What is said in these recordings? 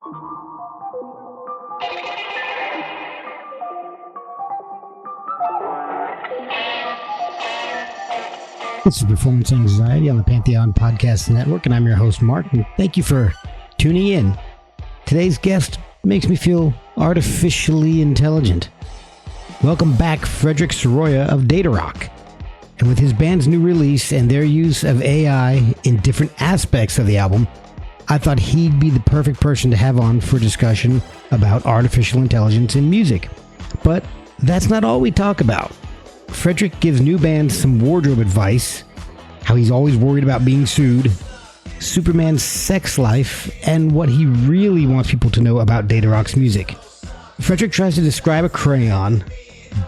This is Performance Anxiety on the Pantheon Podcast Network, and I'm your host, Mark, and thank you for tuning in. Today's guest makes me feel artificially intelligent. Welcome back, Fredrik Sareoa of Datarock. And with his band's new release and their use of AI in different aspects of the album, I thought he'd be the perfect person to have on for a discussion about artificial intelligence in music. But that's not all we talk about. Fredrik gives new bands some wardrobe advice, how he's always worried about being sued, Superman's sex life, and what he really wants people to know about Datarock's music. Fredrik tries to describe a crayon,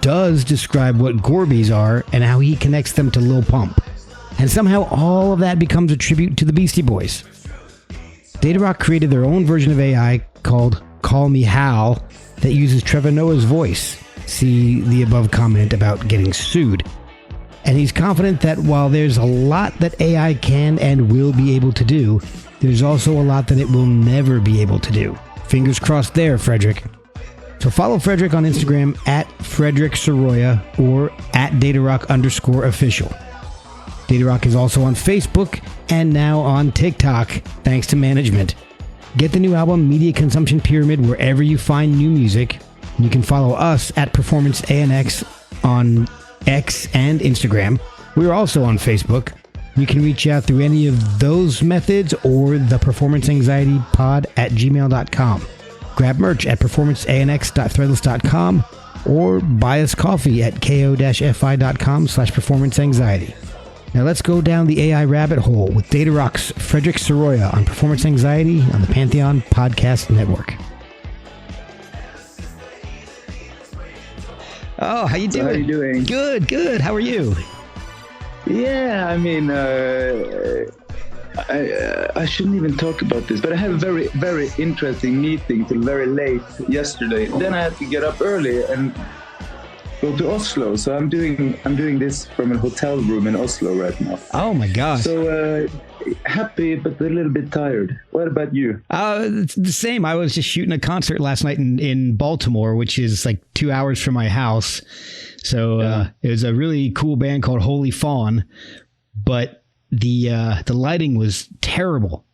does describe what Gorbys are, and how he connects them to Lil Pump. And somehow all of that becomes a tribute to the Beastie Boys. Datarock created their own version of AI called Call Me HAL that uses Trevor Noah's voice. See the above comment about getting sued. And he's confident that while there's a lot that AI can and will be able to do, there's also a lot that it will never be able to do. Fingers crossed there, Fredrik. So follow Fredrik on Instagram at Fredrik Sareoa or at Datarock_official. Datarock is also on Facebook and now on TikTok, thanks to management. Get the new album Media Consumption Pyramid wherever you find new music. You can follow us at Performance ANX on X and Instagram. We're also on Facebook. You can reach out through any of those methods or the performanceanxietypod@gmail.com. Grab merch at performanceanx.threadless.com or buy us coffee at ko-fi.com/performanceanxiety. Now let's go down the AI rabbit hole with Datarock's Fredrik Sareoa on Performance Anxiety on the Pantheon Podcast Network. Oh, how you doing? How are you doing? Good. How are you? Yeah, I mean, I shouldn't even talk about this, but I had a very, very interesting meeting till very late yesterday. Then I had to get up early and go to Oslo. So I'm doing this from a hotel room in Oslo right now. Oh my gosh. So happy, but a little bit tired. What about you? It's the same. I was just shooting a concert last night in Baltimore, which is like 2 hours from my house. So it was a really cool band called Holy Fawn, but the lighting was terrible.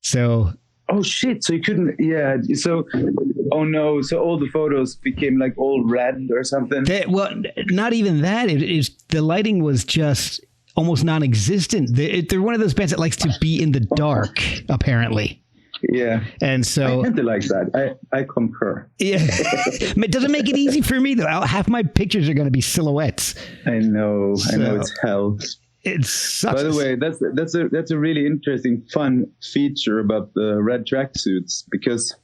So oh shit! So you couldn't? Yeah. So oh no! So all the photos became like all red or something. Well, not even that. The lighting was just almost non-existent. They're one of those bands that likes to be in the dark, apparently. Yeah. And so I tend to like that. I concur. Yeah. It doesn't make it easy for me though. Half my pictures are going to be silhouettes. I know it's hell. It sucks. By the way, that's a really interesting, fun feature about the red tracksuits because,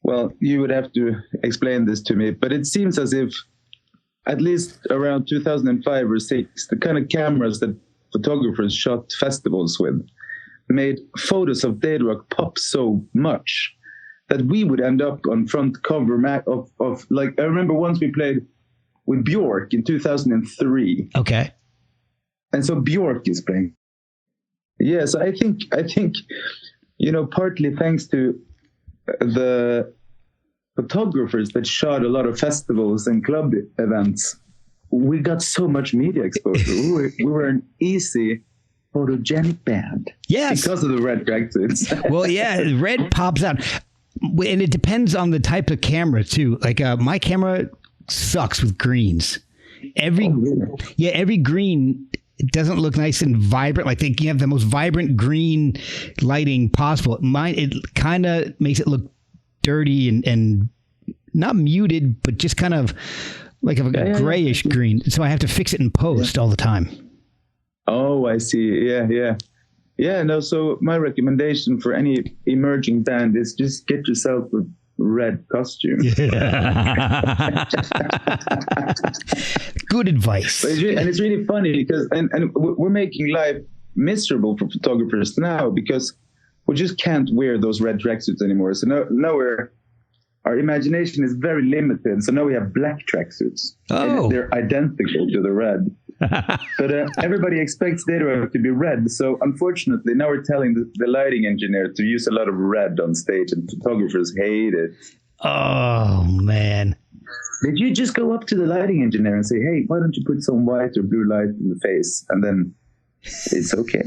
well, you would have to explain this to me, but it seems as if at least around 2005 or 6, the kind of cameras that photographers shot festivals with made photos of Datarock pop so much that we would end up on front cover of like, I remember once we played with Bjork in 2003. Okay. And so Bjork is playing. Yes, I think, partly thanks to the photographers that shot a lot of festivals and club events, we got so much media exposure. we were an easy photogenic band. Yes. Because of the red tracksuits. Well, yeah, red pops out. And it depends on the type of camera too. Like my camera sucks with greens. Every green doesn't look nice and vibrant. Like you have the most vibrant green lighting possible. Mine, it kind of makes it look dirty and not muted, but just kind of like a grayish green. So I have to fix it in post all the time. Oh, I see. Yeah. No. So my recommendation for any emerging band is just get yourself a red costume. Yeah. Good advice. And it's really funny because and we're making life miserable for photographers now because we just can't wear those red tracksuits anymore. So now our imagination is very limited. So now we have black tracksuits. Oh. And they're identical to the red. But everybody expects Datarock to be red. So unfortunately, now we're telling the lighting engineer to use a lot of red on stage, and photographers hate it. Oh, man. Did you just go up to the lighting engineer and say, hey, why don't you put some white or blue light in the face? And then it's okay.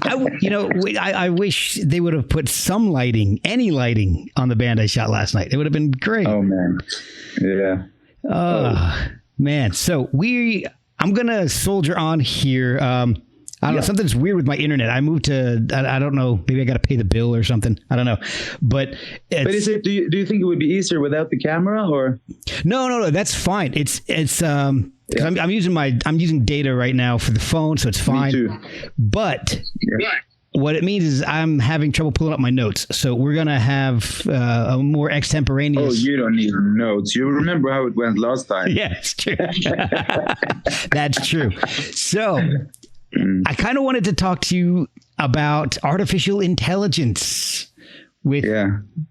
I wish they would have put some lighting, any lighting on the band I shot last night. It would have been great. Oh, man. Yeah. Man. So I'm going to soldier on here. I don't know. Something's weird with my internet. I moved to, I don't know, maybe I got to pay the bill or something. I don't know. But is it, do you think it would be easier without the camera or? No, that's fine. I'm using data right now for the phone, so it's fine. Me too. But what it means is I'm having trouble pulling up my notes. So we're going to have a more extemporaneous. Oh, you don't need notes. You remember how it went last time. Yeah, it's true. That's true. So I kind of wanted to talk to you about artificial intelligence with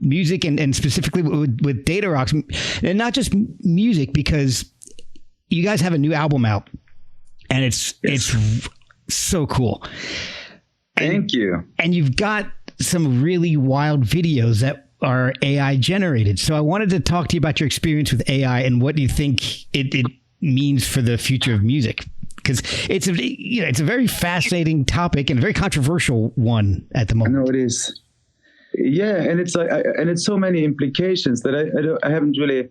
music and specifically with Datarock, and not just music, because you guys have a new album out and it's so cool. Thank you. And you've got some really wild videos that are AI generated. So I wanted to talk to you about your experience with AI and what you think it means for the future of music. Because it's a very fascinating topic and a very controversial one at the moment. I know it is. Yeah, and it's like, and it's so many implications that I haven't really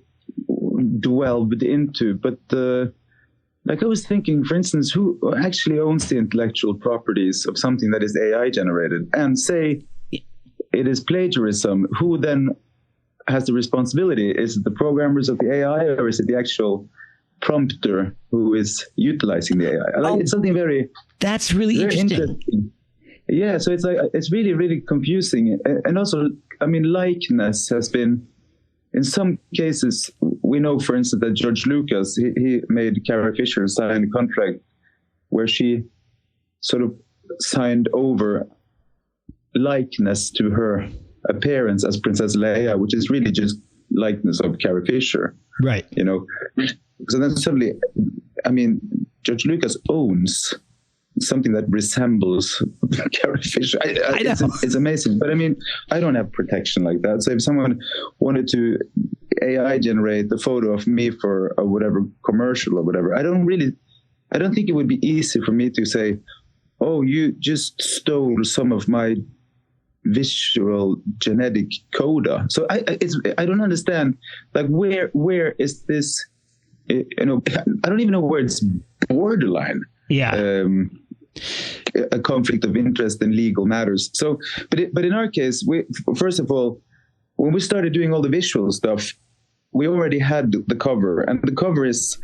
delved into. But like I was thinking, for instance, who actually owns the intellectual properties of something that is AI generated? And say it is plagiarism. Who then has the responsibility? Is it the programmers of the AI, or is it the actual prompter who is utilizing the AI? It's something that's really very interesting. Yeah, so it's really, really confusing. And also, I mean, likeness has been, in some cases, we know, for instance, that George Lucas, he made Carrie Fisher sign a contract where she sort of signed over likeness to her appearance as Princess Leia, which is really just likeness of Carrie Fisher. Right. You know, so then suddenly, I mean, George Lucas owns something that resembles Carrie Fisher. It's amazing. But I mean, I don't have protection like that. So if someone wanted to AI generate the photo of me for a whatever commercial or whatever, I don't think it would be easy for me to say, oh, you just stole some of my visual genetic coda. So I don't understand, like, where is this, I don't even know where it's borderline. Yeah. A conflict of interest in legal matters. So, but in our case, first of all, when we started doing all the visual stuff, we already had the cover, and the cover is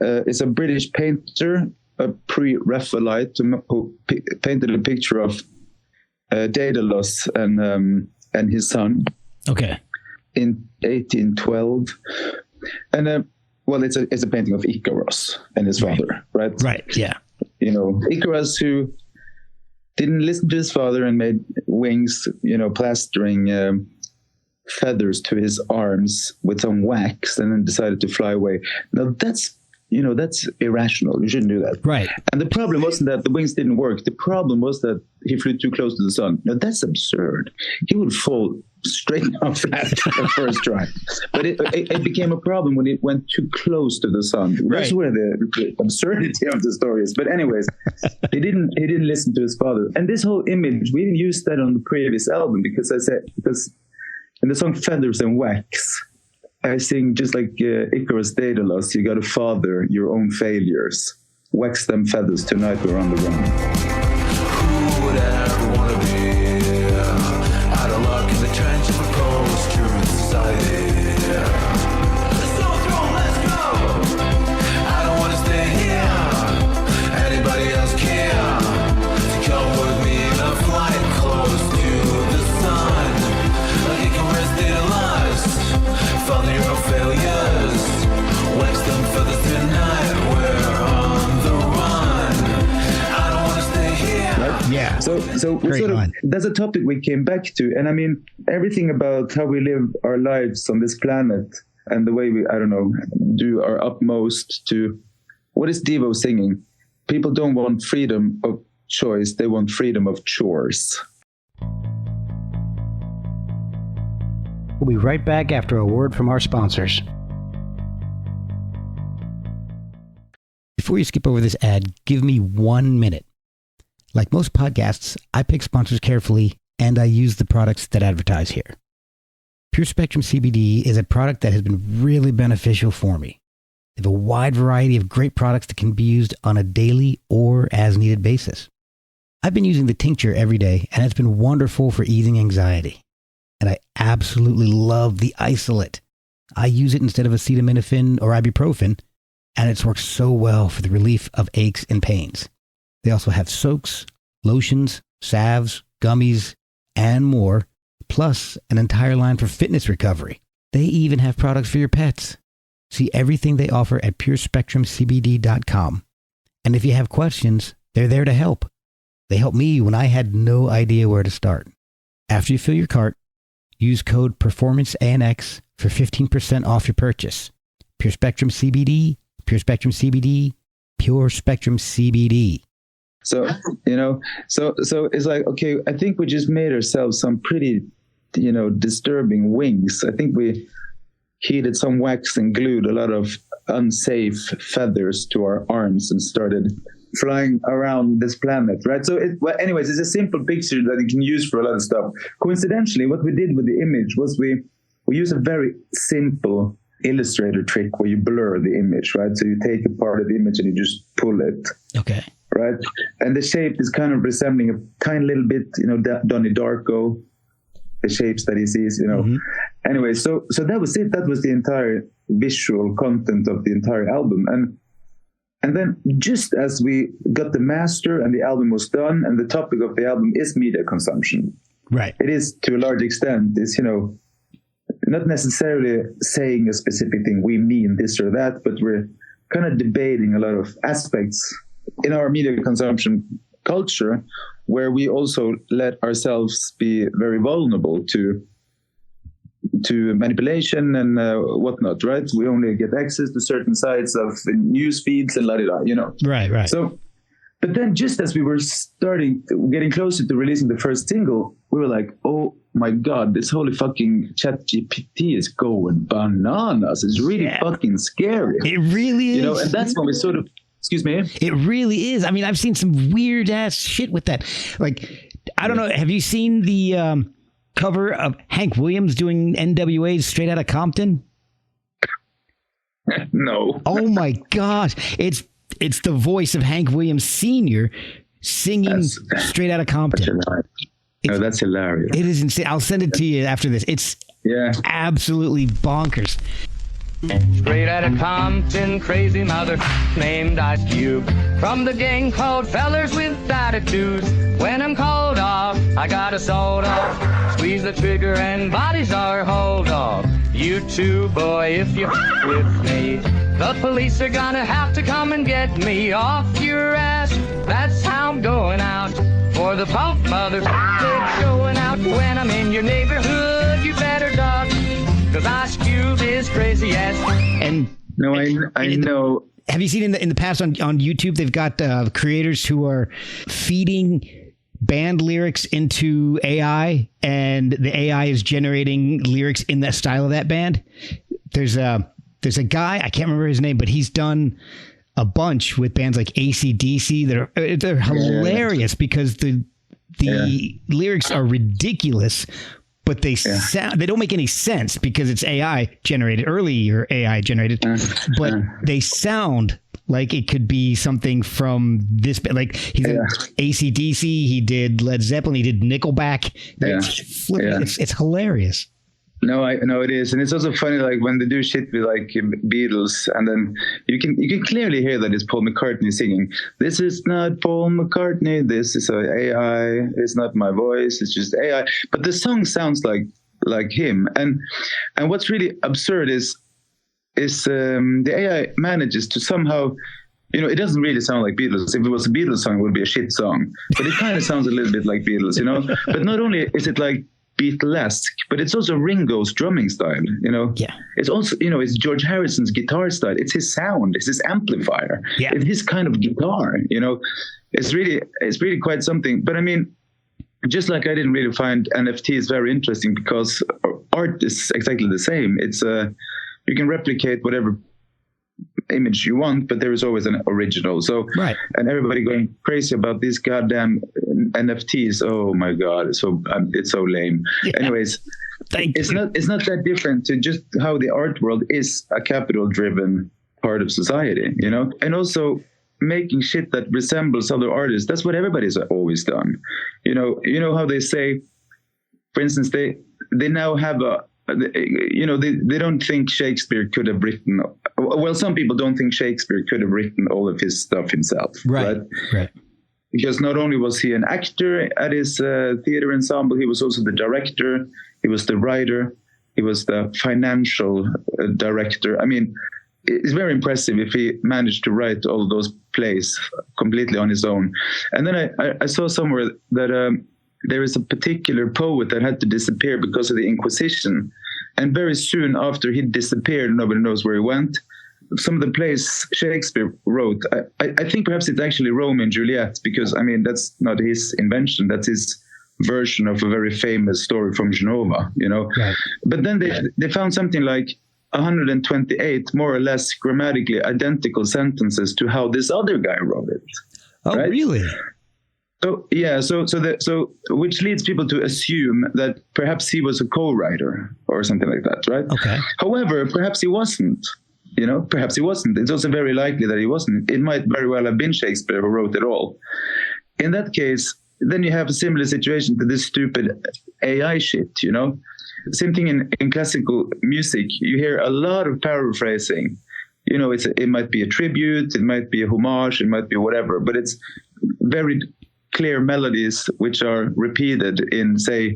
a British painter, a pre-Raphaelite, who painted a picture of Daedalus and his son. Okay. In 1812, and well, it's a painting of Icarus and his father, right? Right. Yeah. You know, Icarus, who didn't listen to his father and made wings, plastering feathers to his arms with some wax, and then decided to fly away. Now that's irrational. You shouldn't do that. Right. And the problem wasn't that the wings didn't work. The problem was that he flew too close to the sun. Now that's absurd. He would fall straight off flat the first try. But it became a problem when it went too close to the sun. Right. That's where the absurdity of the story is. But anyways, he didn't listen to his father. And this whole image, we didn't use that on the previous album because in the song Feathers and Wax, I sing, just like Icarus Daedalus, you got to father your own failures. Wax them feathers, tonight we're on the run. Who would ever want to be out of luck in the trench of a post-truth society? Let's go, let's go! I don't want to stay here. Anybody else care to come with me in a flight close to the sun? Like you can rest Daedalus, father your own failures. Wax them feathers tonight, we're on the run. I don't want to stay here. Right? Yeah. So that's a topic we came back to. And I mean, everything about how we live our lives on this planet and the way we, do our utmost to, what is Devo singing? People don't want freedom of choice, they want freedom of chores. We'll be right back after a word from our sponsors. Before you skip over this ad, give me 1 minute. Like most podcasts, I pick sponsors carefully, and I use the products that advertise here. Pure Spectrum CBD is a product that has been really beneficial for me. They have a wide variety of great products that can be used on a daily or as needed basis. I've been using the tincture every day, and it's been wonderful for easing anxiety. And I absolutely love the isolate. I use it instead of acetaminophen or ibuprofen, and it's worked so well for the relief of aches and pains. They also have soaks, lotions, salves, gummies, and more, plus an entire line for fitness recovery. They even have products for your pets. See everything they offer at purespectrumcbd.com. And if you have questions, they're there to help. They helped me when I had no idea where to start. After you fill your cart, use code PerformanceANX for 15% off your purchase. Pure Spectrum CBD, Pure Spectrum CBD, Pure Spectrum CBD. So, so it's like, okay, I think we just made ourselves some pretty, disturbing wings. I think we heated some wax and glued a lot of unsafe feathers to our arms and started flying around this planet, right? So, anyways, it's a simple picture that you can use for a lot of stuff. Coincidentally, what we did with the image was we use a very simple Illustrator trick where you blur the image, right? So you take a part of the image and you just pull it. Okay. Right? And the shape is kind of resembling a tiny little bit, Donnie Darko, the shapes that he sees, Mm-hmm. Anyway, so that was it. That was the entire visual content of the entire album. And then just as we got the master and the album was done, and the topic of the album is media consumption. Right. It is, to a large extent, is, not necessarily saying a specific thing, we mean this or that, but we're kind of debating a lot of aspects in our media consumption culture where we also let ourselves be very vulnerable to manipulation and whatnot, right? We only get access to certain sites of news feeds and Right. So, but then just as we were getting closer to releasing the first single, we were like, oh my God, this holy fucking ChatGPT is going bananas. It's really fucking scary. It really is. And that's when we sort of, excuse me? It really is. I mean, I've seen some weird ass shit with that. Like, I don't know. Have you seen the cover of Hank Williams doing NWA's Straight Outta Compton? No. Oh my gosh. It's the voice of Hank Williams Sr. singing Straight Outta Compton. That's hilarious. It is insane. I'll send it to you after this. It's absolutely bonkers. Straight outta Compton, crazy mother named Ice Cube. From the gang called Fellers with Attitudes. When I'm called off, I got a sold off. Squeeze the trigger and bodies are hauled off. You too, boy, if you with me. The police are gonna have to come and get me off your ass. That's how I'm going out. For the pump mother, they're showing out. When I'm in your neighborhood, you better duck. Cause Ice Cube is crazy ass. And no, I know. Have you seen in the past on YouTube, they've got creators who are feeding band lyrics into AI, and the AI is generating lyrics in that style of that band? There's a guy, I can't remember his name, but he's done a bunch with bands like AC/DC that they're hilarious because the lyrics are ridiculous, but they don't make any sense because it's AI generated, but they sound like it could be something from this, like he's in AC/DC, he did Led Zeppelin, he did Nickelback. It's hilarious. No, it is, and it's also funny, like when they do shit with like Beatles, and then you can clearly hear that it's Paul McCartney singing. This is not Paul McCartney. This is AI. It's not my voice. It's just AI. But the song sounds like him. And what's really absurd is the AI manages to somehow, it doesn't really sound like Beatles. If it was a Beatles song, it would be a shit song. But it kind of sounds a little bit like Beatles, But not only is it like Beatlesque, but it's also Ringo's drumming style, you know? Yeah. It's also, you know, it's George Harrison's guitar style. It's his sound. It's his amplifier. Yeah. It's his kind of guitar, you know? It's really quite something. But I mean, just like I didn't really find NFTs very interesting because art is exactly the same. It's you can replicate whatever image you want, but there is always an original. So, right. And everybody going crazy about these goddamn NFTs. Oh my God, it's so lame. Yeah. Anyways, it's not that different to just how the art world is a capital-driven part of society, you know, and also making shit that resembles other artists. That's what everybody's always done. You know how they say, for instance, they now have they don't think Shakespeare could have written. Well, some people don't think Shakespeare could have written all of his stuff himself. Right. Because not only was he an actor at his theater ensemble, he was also the director, he was the writer, he was the financial director. I mean, it's very impressive if he managed to write all of those plays completely on his own. And then I saw somewhere that there is a particular poet that had to disappear because of the Inquisition. And very soon after he disappeared, nobody knows where he went. Some of the plays Shakespeare wrote, I think perhaps it's actually Romeo and Juliet, because, I mean, that's not his invention. That's his version of a very famous story from Genova, you know. Right. But then they found something like 128 more or less grammatically identical sentences to how this other guy wrote it. Oh, right? Really? So yeah, so which leads people to assume that perhaps he was a co-writer or something like that, right? Okay. However, perhaps he wasn't. You know, perhaps he wasn't. It's also very likely that he wasn't. It might very well have been Shakespeare who wrote it all. In that case, then you have a similar situation to this stupid AI shit, you know? Same thing in classical music. You hear a lot of paraphrasing. You know, it might be a tribute, it might be a homage, it might be whatever, but it's very clear melodies which are repeated in, say,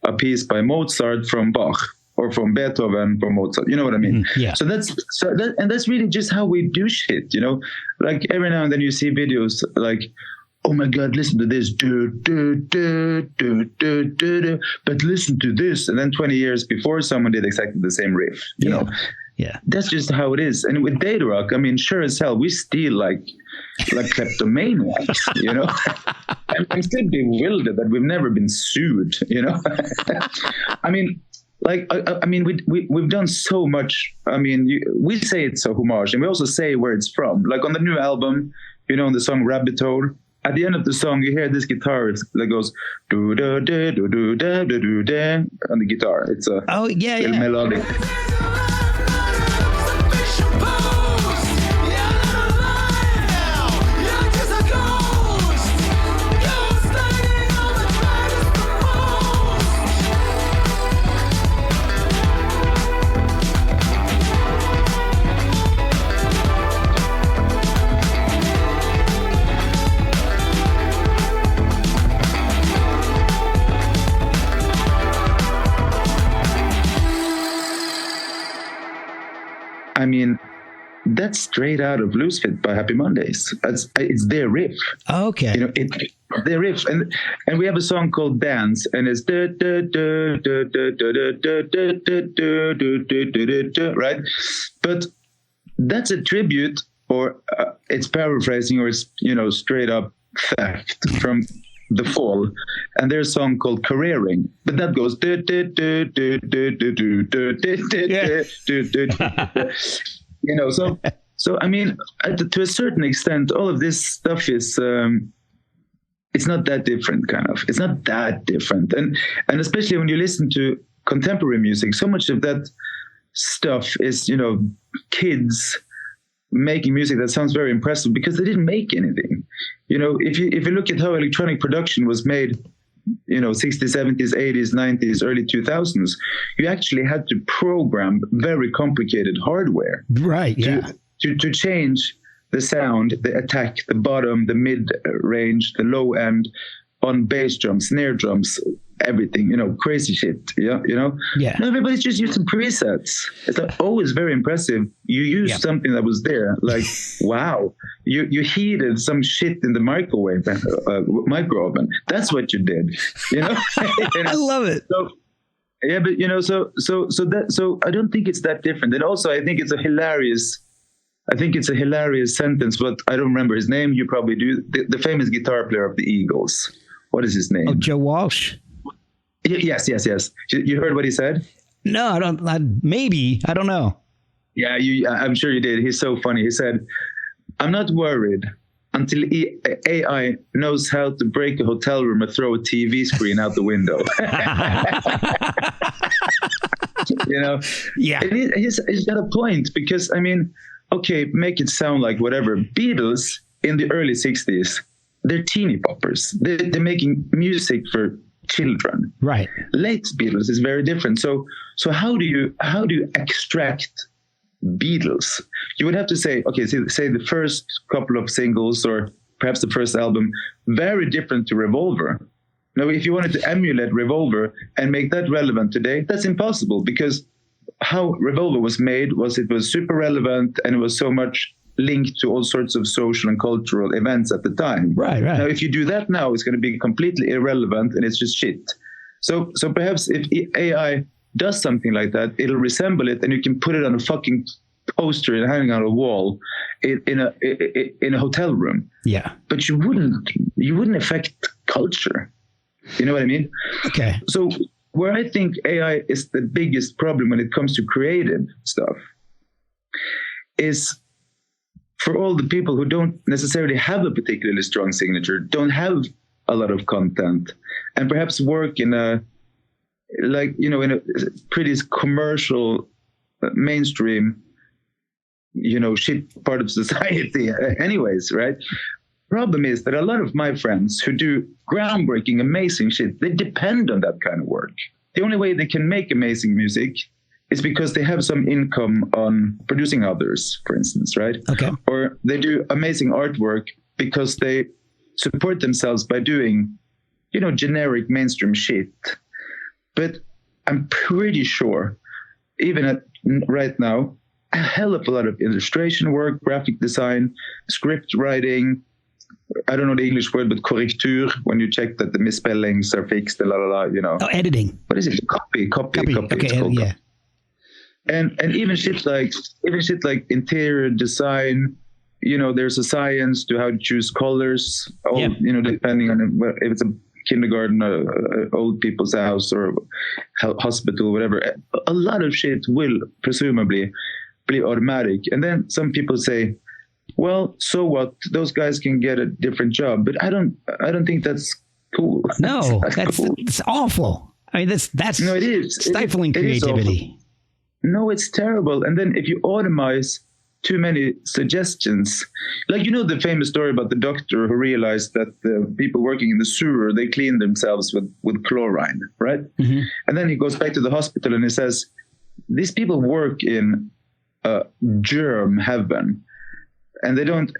a piece by Mozart from Bach or from Beethoven from Mozart. You know what I mean? Yeah. So that's really just how we do shit, you know? Like every now and then you see videos like, oh my God, listen to this, but listen to this. And then 20 years before, someone did exactly the same riff, you know? Yeah. That's just how it is. And with Datarock, I mean, sure as hell, we steal like kleptomaniacs, you know? I'm still bewildered that we've never been sued, you know? I mean, we've done so much. I mean, we say it's a homage, and we also say where it's from. Like on the new album, you know, in the song Rabbit Hole, at the end of the song, you hear this guitar that goes do da da do do da do do da on the guitar. It's a melodic. I mean, that's straight out of Loose Fit by Happy Mondays. It's their riff. Oh, okay. You know, their riff, and we have a song called Dance, and it's right. But that's a tribute, or it's paraphrasing, or it's, you know, straight up theft from The Fall, and there's a song called Careering, but that goes you know, so I mean, to a certain extent, all of this stuff is it's not that different, kind of. It's not that different, and especially when you listen to contemporary music, so much of that stuff is, you know, kids making music that sounds very impressive because they didn't make anything. You know, if you look at how electronic production was made, you know, 60s, 70s, 80s, 90s, early 2000s, you actually had to program very complicated hardware. Right, yeah. To change the sound, the attack, the bottom, the mid-range, the low end, on bass drums, snare drums, everything, you know, crazy shit. Yeah, you know. Yeah. Now everybody's just using presets. It's always very impressive. You used something that was there. Like, wow, you heated some shit in the microwave, micro oven. That's what you did. You know. I love it. Yeah, but so I don't think it's that different. And also, I think it's a hilarious sentence, but I don't remember his name. You probably do. The famous guitar player of the Eagles. What is his name? Oh, Joe Walsh. Yes. You heard what he said? No, I don't. Maybe, I don't know. Yeah, I'm sure you did. He's so funny. He said, "I'm not worried until AI knows how to break a hotel room and throw a TV screen out the window." Yeah. And he's got a point, because, I mean, okay, make it sound like whatever. Beatles in the early 60s, they're teeny poppers. They're making music for children. Right. Late Beatles is very different. So how do you extract Beatles? You would have to say, okay, say the first couple of singles, or perhaps the first album, very different to Revolver. Now, if you wanted to emulate Revolver and make that relevant today, that's impossible, because how Revolver was made was it was super relevant, and it was so much linked to all sorts of social and cultural events at the time. Right. Now, if you do that now, it's going to be completely irrelevant, and it's just shit. So perhaps if AI does something like that, it'll resemble it, and you can put it on a fucking poster and hanging on a wall in a hotel room. Yeah. But you wouldn't affect culture. You know what I mean? Okay. So where I think AI is the biggest problem when it comes to creative stuff is for all the people who don't necessarily have a particularly strong signature, don't have a lot of content, and perhaps work in a pretty commercial, mainstream, shit part of society anyways, right? Problem is that a lot of my friends who do groundbreaking, amazing shit, they depend on that kind of work. The only way they can make amazing music is because they have some income on producing others, for instance, right? Okay. Or they do amazing artwork because they support themselves by doing, generic mainstream shit. But I'm pretty sure, even right now, a hell of a lot of illustration work, graphic design, script writing, I don't know the English word, but correcture, when you check that the misspellings are fixed, Oh, editing. What is it? Copy. Okay, It's called yeah. copy. And even shit like interior design, there's a science to how to choose colors, depending on if it's a kindergarten, old people's house, or hospital, whatever. A lot of shit will presumably be automatic. And then some people say, well, so what? Those guys can get a different job. But I don't think that's cool. No, that's cool. It's awful. I mean, that's no, it is stifling creativity. No, it's terrible. And then if you automate too many suggestions, like, the famous story about the doctor who realized that the people working in the sewer, they clean themselves with chlorine, right? Mm-hmm. And then he goes back to the hospital and he says, these people work in germ heaven, and they don't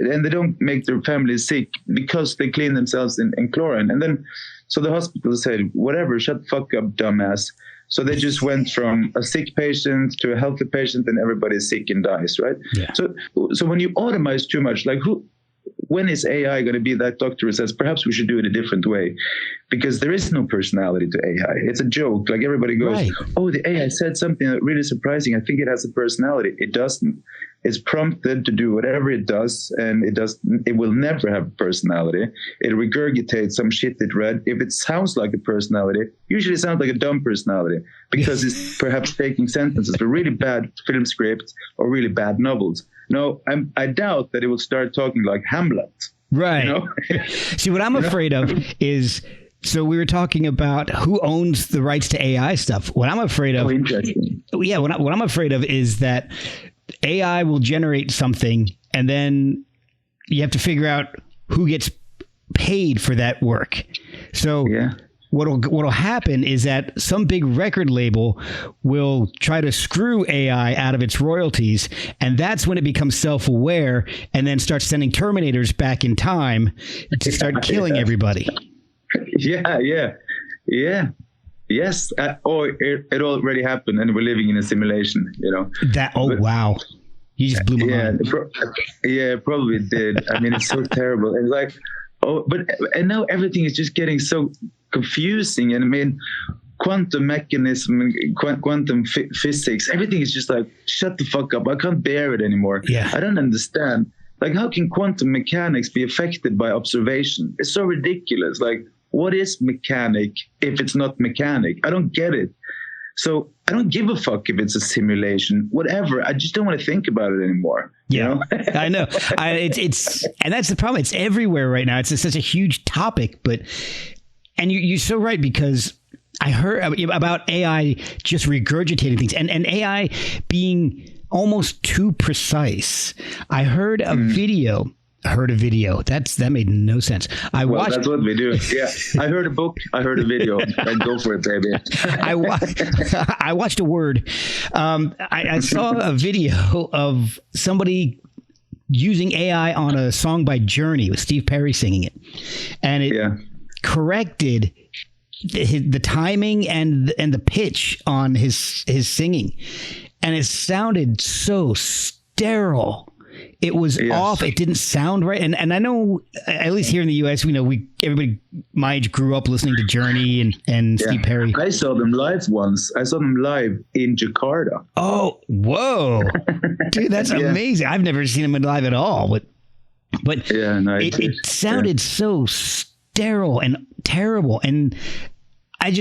make their families sick because they clean themselves in chlorine. And then, so the hospital said, whatever, shut the fuck up, dumbass. So they just went from a sick patient to a healthy patient, and everybody's sick and dies, right? Yeah. So when you automate too much, like when is AI going to be that doctor who says, perhaps we should do it a different way? Because there is no personality to AI. It's a joke. Like, everybody goes, right. Oh, the AI said something really surprising. I think it has a personality. It doesn't. It's prompted to do whatever it does, and it will never have a personality. It regurgitates some shit it read. If it sounds like a personality, usually it sounds like a dumb personality, because it's perhaps taking sentences from really bad film scripts or really bad novels. No, I doubt that it will start talking like Hamlet. Right. See, what I'm afraid of is, so we were talking about who owns the rights to AI stuff. What I'm afraid of. Oh, interesting. Yeah. What I'm afraid of is that AI will generate something, and then you have to figure out who gets paid for that work. So what'll happen is that some big record label will try to screw AI out of its royalties, and that's when it becomes self-aware and then starts sending Terminators back in time to start killing everybody. Yes. Or it already happened, and we're living in a simulation, Wow. You just blew my mind. It probably did. I mean, it's so terrible. And like, and now everything is just getting so confusing. And I mean, quantum mechanism and quantum physics, everything is just like, shut the fuck up. I can't bear it anymore. Yeah. I don't understand. Like, how can quantum mechanics be affected by observation? It's so ridiculous. Like, what is mechanic if it's not mechanic? I don't get it. So I don't give a fuck if it's a simulation, whatever. I just don't want to think about it anymore. Yeah, you know? I know. It's and that's the problem. It's everywhere right now. It's such a huge topic, and you're so right, because I heard about AI just regurgitating things and AI being almost too precise. I heard a video. That made no sense. Watched. That's what we do. Yeah, I heard a book. I heard a video. And go for it, baby. I watched a word. I saw a video of somebody using AI on a song by Journey with Steve Perry singing it, and it corrected the timing and the pitch on his singing, and it sounded so sterile. It was off. It didn't sound right. And I know, at least here in the U.S., everybody my age grew up listening to Journey and Steve Perry. I saw them live once. I saw them live in Jakarta. Oh, whoa. Dude, that's amazing. I've never seen them live at all. But it sounded so sterile and terrible. And I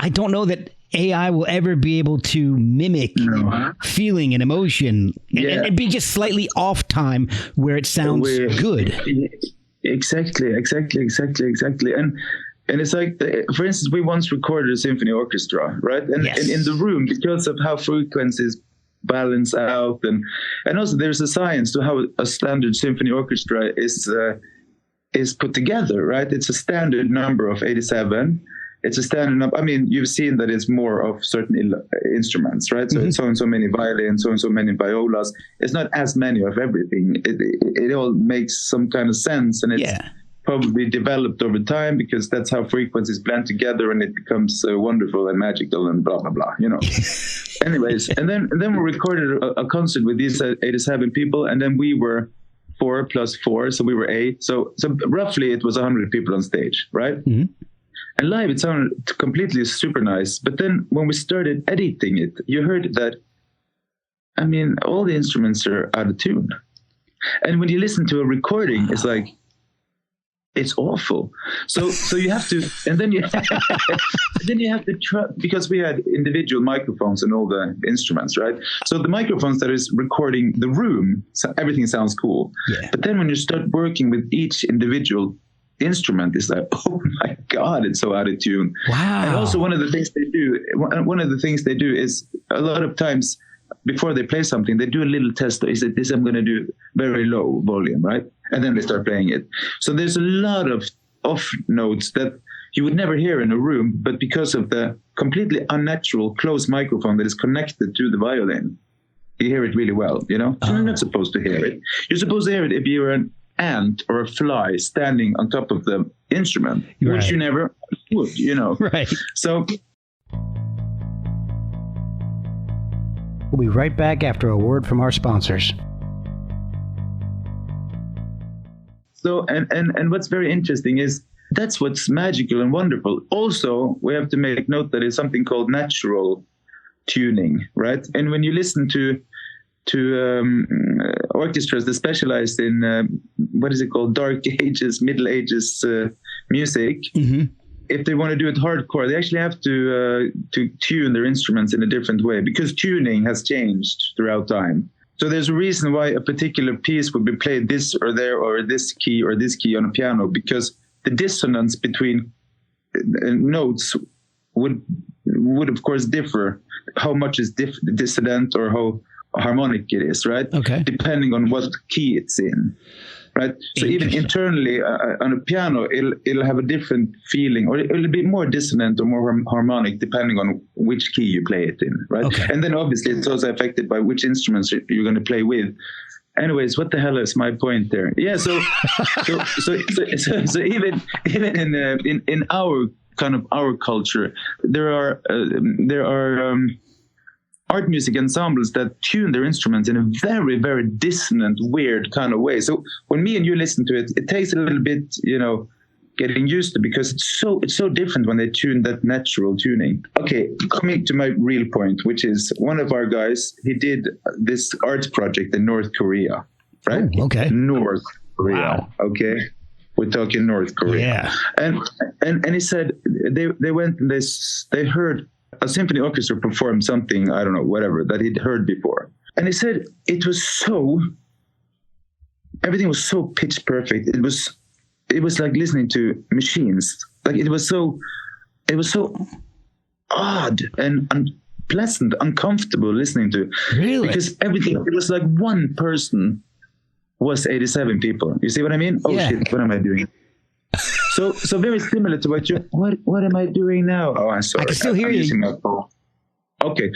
don't know that AI will ever be able to mimic feeling and emotion and be just slightly off time where it sounds good. Exactly. And it's like, for instance, we once recorded a symphony orchestra, right? And in the room, because of how frequencies balance out, and also there's a science to how a standard symphony orchestra is put together, right? It's a standard number of 87. It's a standard number. I mean, you've seen that it's more of certain instruments, right? So it's so and so many violins, so and so many violas. It's not as many of everything. It all makes some kind of sense, and it's probably developed over time, because that's how frequencies blend together, and it becomes wonderful and magical and blah blah blah. You know. Anyways, and then we recorded a concert with these 87 people, and then we were 4 plus 4, so we were 8. So roughly it was 100 people on stage, right? Mm-hmm. And live, it sounded completely super nice. But then when we started editing it, you heard that, I mean, all the instruments are out of tune. And when you listen to a recording, it's like, it's awful. So you have to, and then you have to try, because we had individual microphones and all the instruments, right? So the microphones that is recording the room, so everything sounds cool. Yeah. But then when you start working with each individual instrument, is like, oh my god, it's so out of tune. Wow. And also one of the things they do is a lot of times before they play something, they do a little test. Is it this I'm going to do very low volume, right? And then they start playing it. So there's a lot of off notes that you would never hear in a room, but because of the completely unnatural closed microphone that is connected to the violin, you hear it really well, you know? So you're not supposed to hear it. You're supposed to hear it if you're an ant or a fly standing on top of the instrument, which you never would, you know. Right. So we'll be right back after a word from our sponsors. So and what's very interesting is that's what's magical and wonderful. Also, we have to make note that it's something called natural tuning, right? And when you listen to orchestras that specialize in what is it called, Dark Ages, Middle Ages music. Mm-hmm. If they want to do it hardcore, they actually have to tune their instruments in a different way, because tuning has changed throughout time. So there's a reason why a particular piece would be played this or there or this key on a piano, because the dissonance between notes would of course differ. How much is dissonant or how harmonic it is, right? Okay. Depending on what key it's in, right? So even internally on a piano, it'll have a different feeling, or it'll be more dissonant or more harmonic depending on which key you play it in, right? Okay. And then obviously it's also affected by which instruments you're going to play with. Anyways, what the hell is my point there? Yeah. So even in our kind of our culture, there are art music ensembles that tune their instruments in a very, very dissonant, weird kind of way. So when me and you listen to it, it takes a little bit, you know, getting used to, because it's so different when they tune that natural tuning. Okay, coming to my real point, which is one of our guys, he did this art project in North Korea, right? Oh, okay. North Korea. Wow. Okay. We're talking North Korea. Yeah. And he said they went and they heard a symphony orchestra perform something, I don't know, whatever, that he'd heard before. And he said everything was so pitch perfect. It was like listening to machines. Like it was so odd and unpleasant, uncomfortable listening to. Really? Because everything, it was like one person was 87 people. You see what I mean? Oh Yeah. shit, what am I doing? So very similar to what am I doing now? Oh, I'm sorry. I can still hear I'm you. using my phone. Okay.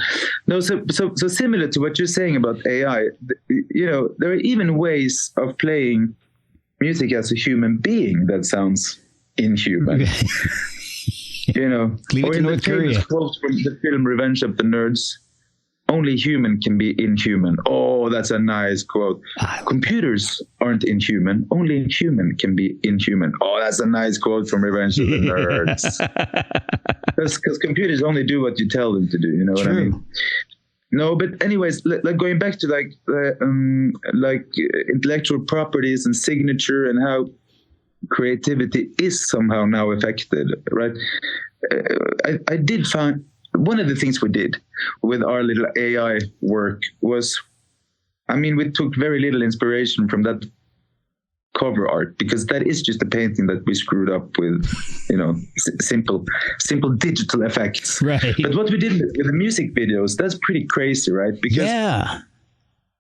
No, so similar to what you're saying about AI, there are even ways of playing music as a human being that sounds inhuman. Leave it Or to in the North Korea. famous quote from the film Revenge of the Nerds, only human can be inhuman. Oh, that's a nice quote. Computers aren't inhuman. Only human can be inhuman. Oh, that's a nice quote from Revenge of the Nerds. Because computers only do what you tell them to do. You know what I mean? No, but anyways, like going back to like intellectual properties and signature and how creativity is somehow now affected, right? I did find one of the things we did with our little AI work was, we took very little inspiration from that cover art, because that is just a painting that we screwed up with, simple digital effects. Right. But what we did with the music videos, that's pretty crazy, right? Because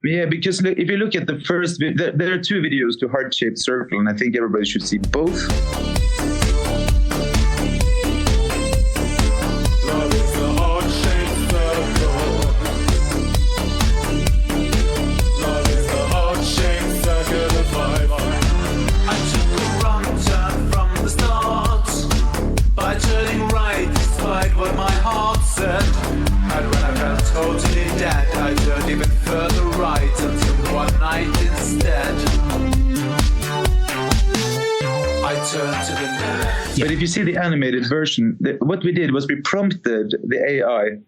because if you look at the first, there are two videos to Heart-Shaped Circle, and I think everybody should see both. Even further right until one night instead I turned to the left. But if you see the animated version, what we did was we prompted the AI,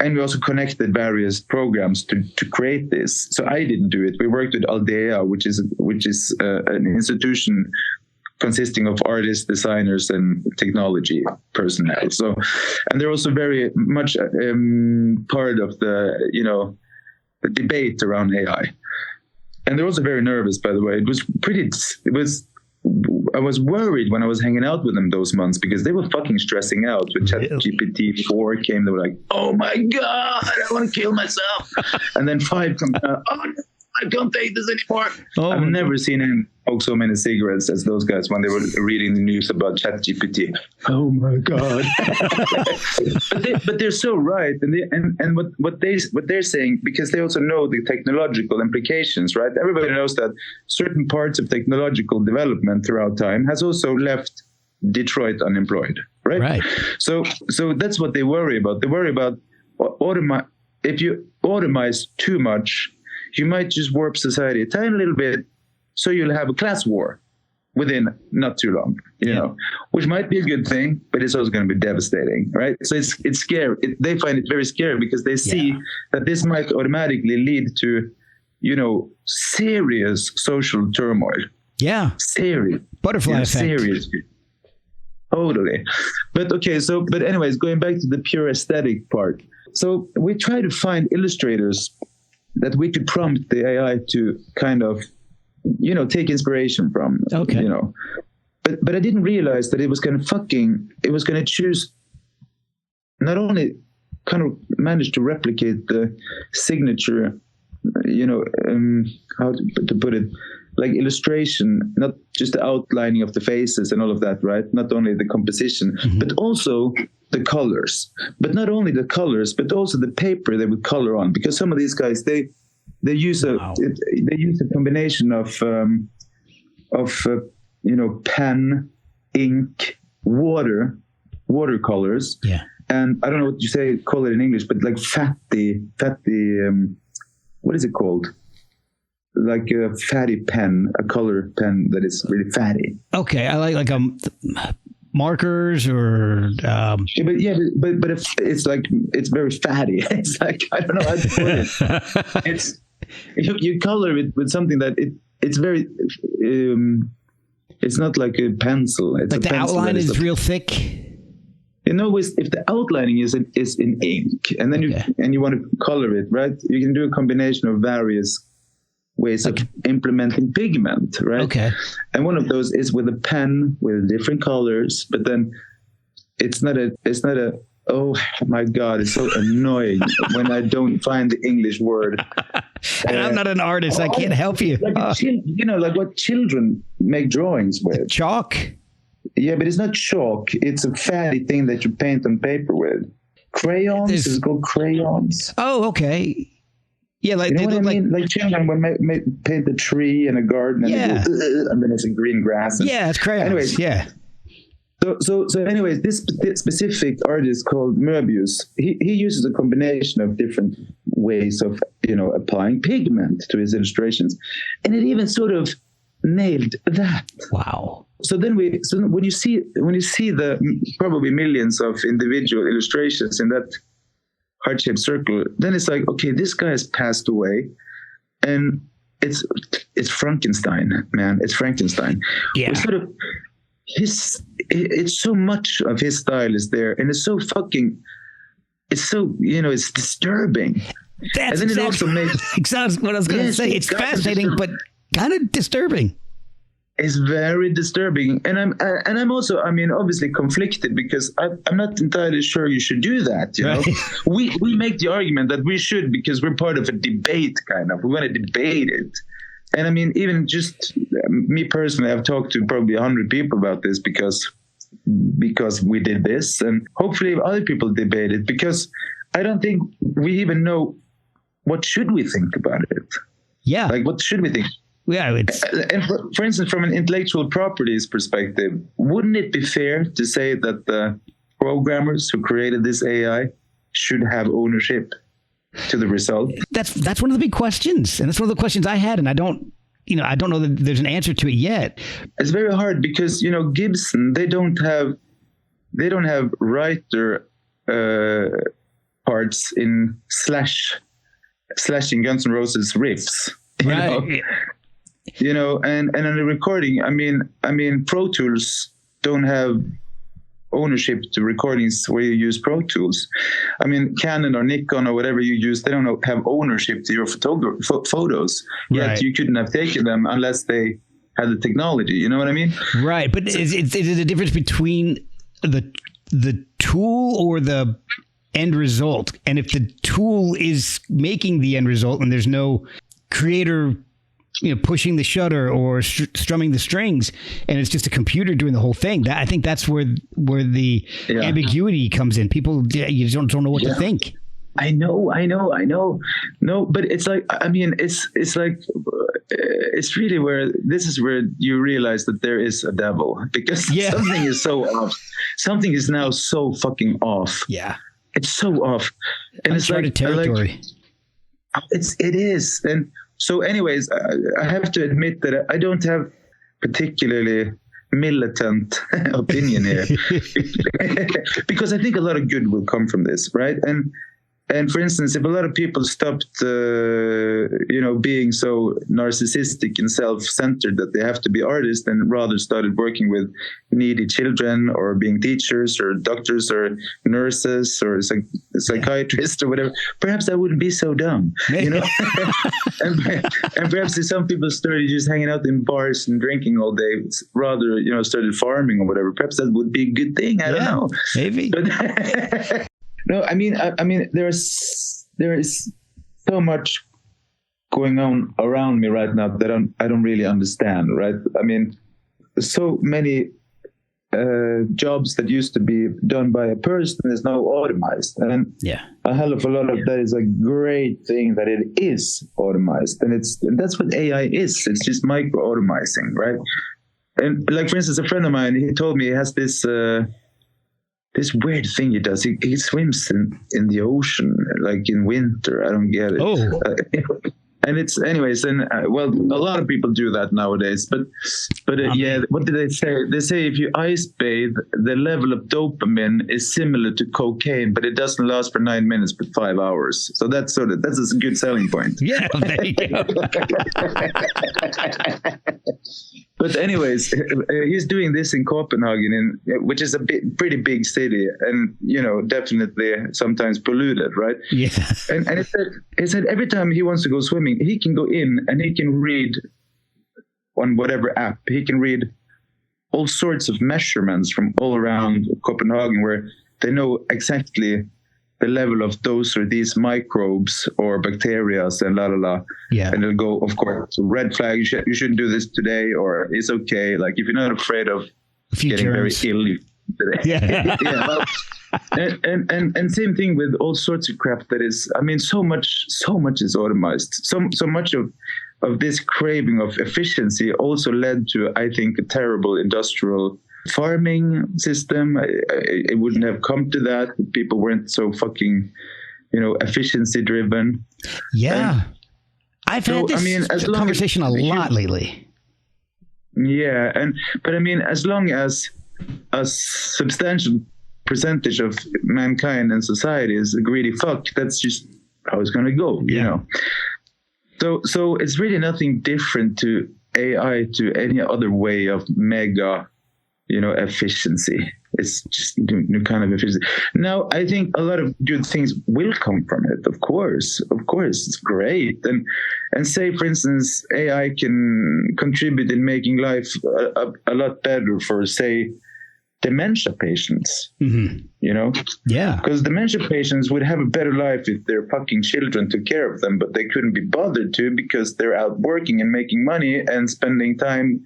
and we also connected various programs to create this. So I didn't do it. We worked with Aldea, which is an institution consisting of artists, designers, and technology personnel. So, and they're also very much part of the debate around AI. And they're also very nervous, by the way. I was worried when I was hanging out with them those months, because they were fucking stressing out when ChatGPT 4 came. They were like, oh my God, I want to kill myself. And then 5 comes out, oh no, I can't take this anymore. I've never seen him smoke so many cigarettes as those guys when they were reading the news about ChatGPT. Oh my God. but they're so right. And what they're saying, because they also know the technological implications, right? Everybody knows that certain parts of technological development throughout time has also left Detroit unemployed, right? So that's what they worry about. They worry about if you automize too much, you might just warp society a tiny little bit, so you'll have a class war within not too long, which might be a good thing, but it's also going to be devastating, right? So it's scary. They find it very scary, because they see that this might automatically lead to, serious social turmoil. Yeah. Serious. Butterfly effect. Serious. Totally. But anyways, going back to the pure aesthetic part. So we try to find illustrators that we could prompt the AI to kind of, take inspiration from. Okay. But I didn't realize that it was going to choose, not only kind of manage to replicate the signature, how to put it, like illustration, not just the outlining of the faces and all of that, right? Not only the composition, but also the colors. But not only the colors, but also the paper they would color on. Because some of these guys, they use a combination of pen, ink, watercolors. Yeah. And I don't know what you call it in English, but like fatty. What is it called? like a fatty pen, a color pen that is really fatty. Okay, I like markers or. But if it's like it's very fatty. It's like I don't know how to put it. It's you color it with something that it's very. It's not like a pencil. It's like a the pencil outline is like, real thick. You know, if the outlining is in ink, and then you want to color it, right? You can do a combination of various ways of implementing pigment, right? Okay. And one of those is with a pen with different colors, but then it's not a. Oh my God, it's so annoying when I don't find the English word. And I'm not an artist. I can't help you. Like like what children make drawings with. Chalk. Yeah, but it's not chalk. It's a fatty thing that you paint on paper with. Crayons? It's called crayons. Oh, okay. Yeah, like you know they what look I mean? Like children would paint a tree and a garden, and, they go, and then it's in green grass. And, it's crayons. Anyways, yeah. So anyways, this specific artist called Möbius, he uses a combination of different ways of applying pigment to his illustrations, and it even sort of nailed that. Wow. So when you see the probably millions of individual illustrations in that heart-shaped circle, then it's like, okay, this guy has passed away, and it's Frankenstein, man. It's Frankenstein. Yeah. It's sort of it's so much of his style is there, and it's so it's disturbing. That's and then it also makes what I was going to say. It's fascinating, but kind of disturbing. It's very disturbing, and I'm also, obviously conflicted because I'm not entirely sure you should do that. We make the argument that we should because we're part of a debate, kind of. We want to debate it, and even just me personally, I've talked to probably 100 people about this because we did this, and hopefully other people debate it because I don't think we even know what should we think about it. Yeah, like what should we think? Yeah, and for instance, from an intellectual properties perspective, wouldn't it be fair to say that the programmers who created this AI should have ownership to the result? That's one of the big questions, and that's one of the questions I had, and I don't know that there's an answer to it yet. It's very hard because Gibson, they don't have writer parts in slashing Guns N' Roses riffs, right? And on the recording, Pro Tools don't have ownership to recordings where you use Pro Tools. Canon or Nikon or whatever you use, they don't have ownership to your photos. Yet right. You couldn't have taken them unless they had the technology. You know what I mean? Right. But is it a difference between the tool or the end result? And if the tool is making the end result and there's no creator pushing the shutter or strumming the strings, and it's just a computer doing the whole thing, I think that's where the ambiguity comes in. People, you don't know what to think. I know. No, but it's like, it's like, it's really this is where you realize that there is a devil, because something is so off. Something is now so fucking off. Yeah. It's so off. And it's like territory. It is. And so anyways, I have to admit that I don't have particularly militant opinion here because I think a lot of good will come from this, right? And for instance, if a lot of people stopped, being so narcissistic and self-centered that they have to be artists and rather started working with needy children or being teachers or doctors or nurses or psychiatrists or whatever, perhaps I wouldn't be so dumb, and perhaps if some people started just hanging out in bars and drinking all day, rather, started farming or whatever, perhaps that would be a good thing. I don't know. Maybe. But no, there is so much going on around me right now that I don't really understand, right? So many jobs that used to be done by a person is now automized, and a hell of a lot of that is a great thing that it is automized, and that's what AI is. It's just micro automizing, right? And like, for instance, a friend of mine, he told me he has this weird thing he does. He swims in the ocean, like in winter. I don't get it. Oh. And it's anyways, and well, a lot of people do that nowadays. But yeah, what did they say? They say if you ice bathe, the level of dopamine is similar to cocaine, but it doesn't last for 9 minutes, but 5 hours. So that's a good selling point. Yeah, there you go. But anyways, he's doing this in Copenhagen, which is a pretty big city, and definitely sometimes polluted, right? Yeah. And he said every time he wants to go swimming, he can go in and he can read on whatever app. He can read all sorts of measurements from all around Copenhagen, where they know exactly the level of those or these microbes or bacteria and Yeah. and they'll go, of course, red flag, you shouldn't do this today, or it's okay, like if you're not afraid of getting very ill today. Yeah. Yeah, well, and same thing with all sorts of crap that is, I mean, so much is automized. So much of this craving of efficiency also led to, I think, a terrible industrial farming system. It wouldn't have come to that. People weren't so fucking, efficiency driven. Yeah. I've had this conversation a lot lately. Yeah. But I mean, as long as a substantial percentage of mankind and society is a greedy fuck, that's just how it's going to go, you know? So it's really nothing different to AI to any other way of mega, efficiency. It's just new kind of efficiency. Now, I think a lot of good things will come from it. Of course, it's great. And say, for instance, AI can contribute in making life a lot better for, say, dementia patients, Yeah. Because dementia patients would have a better life if their fucking children took care of them, but they couldn't be bothered to because they're out working and making money and spending time,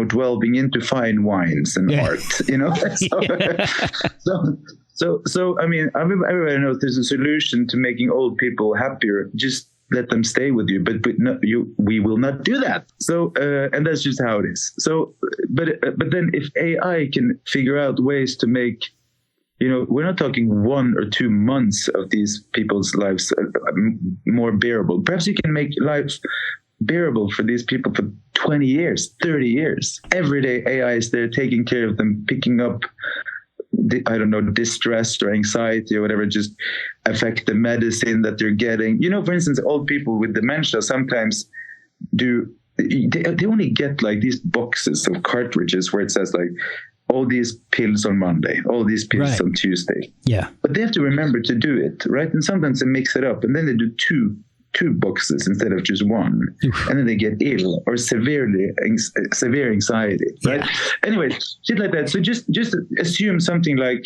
delving into fine wines and art, So, I mean, everybody knows there's a solution to making old people happier. Just let them stay with you, but no, we will not do that. So, and that's just how it is. So, but then if AI can figure out ways to make, we're not talking 1 or 2 months of these people's lives more bearable. Perhaps you can make life bearable for these people for 20 years, 30 years. Every day AI is there taking care of them, picking up, distress or anxiety or whatever, just affect the medicine that they're getting. For instance, old people with dementia sometimes they only get like these boxes of cartridges where it says like, all these pills on Monday, all these pills on Tuesday. Yeah. But they have to remember to do it, right? And sometimes they mix it up and then they do two boxes instead of just one. Oof. And then they get ill or severe anxiety, right? Yeah. Anyway, shit like that. So just assume something like,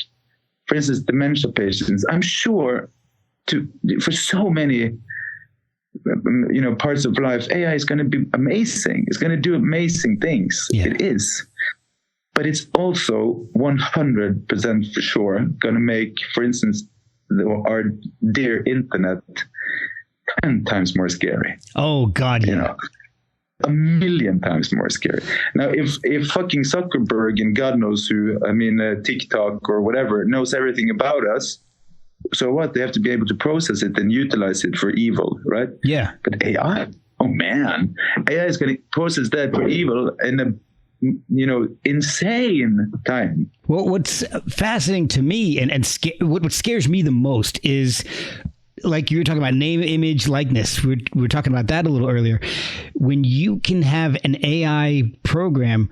for instance, dementia patients. I'm sure for so many parts of life, AI is going to be amazing. It's going to do amazing things. Yeah. It is. But it's also 100% for sure going to make, for instance, our dear internet 10 times more scary. Oh, God, yeah. 1,000,000 times more scary. Now, if fucking Zuckerberg and God knows who, TikTok or whatever, knows everything about us, so what? They have to be able to process it and utilize it for evil, right? Yeah. But AI, oh man, AI is going to process that for evil in a insane time. Well, what's fascinating to me and what scares me the most is, like you were talking about name, image, likeness. We were talking about that a little earlier. When you can have an AI program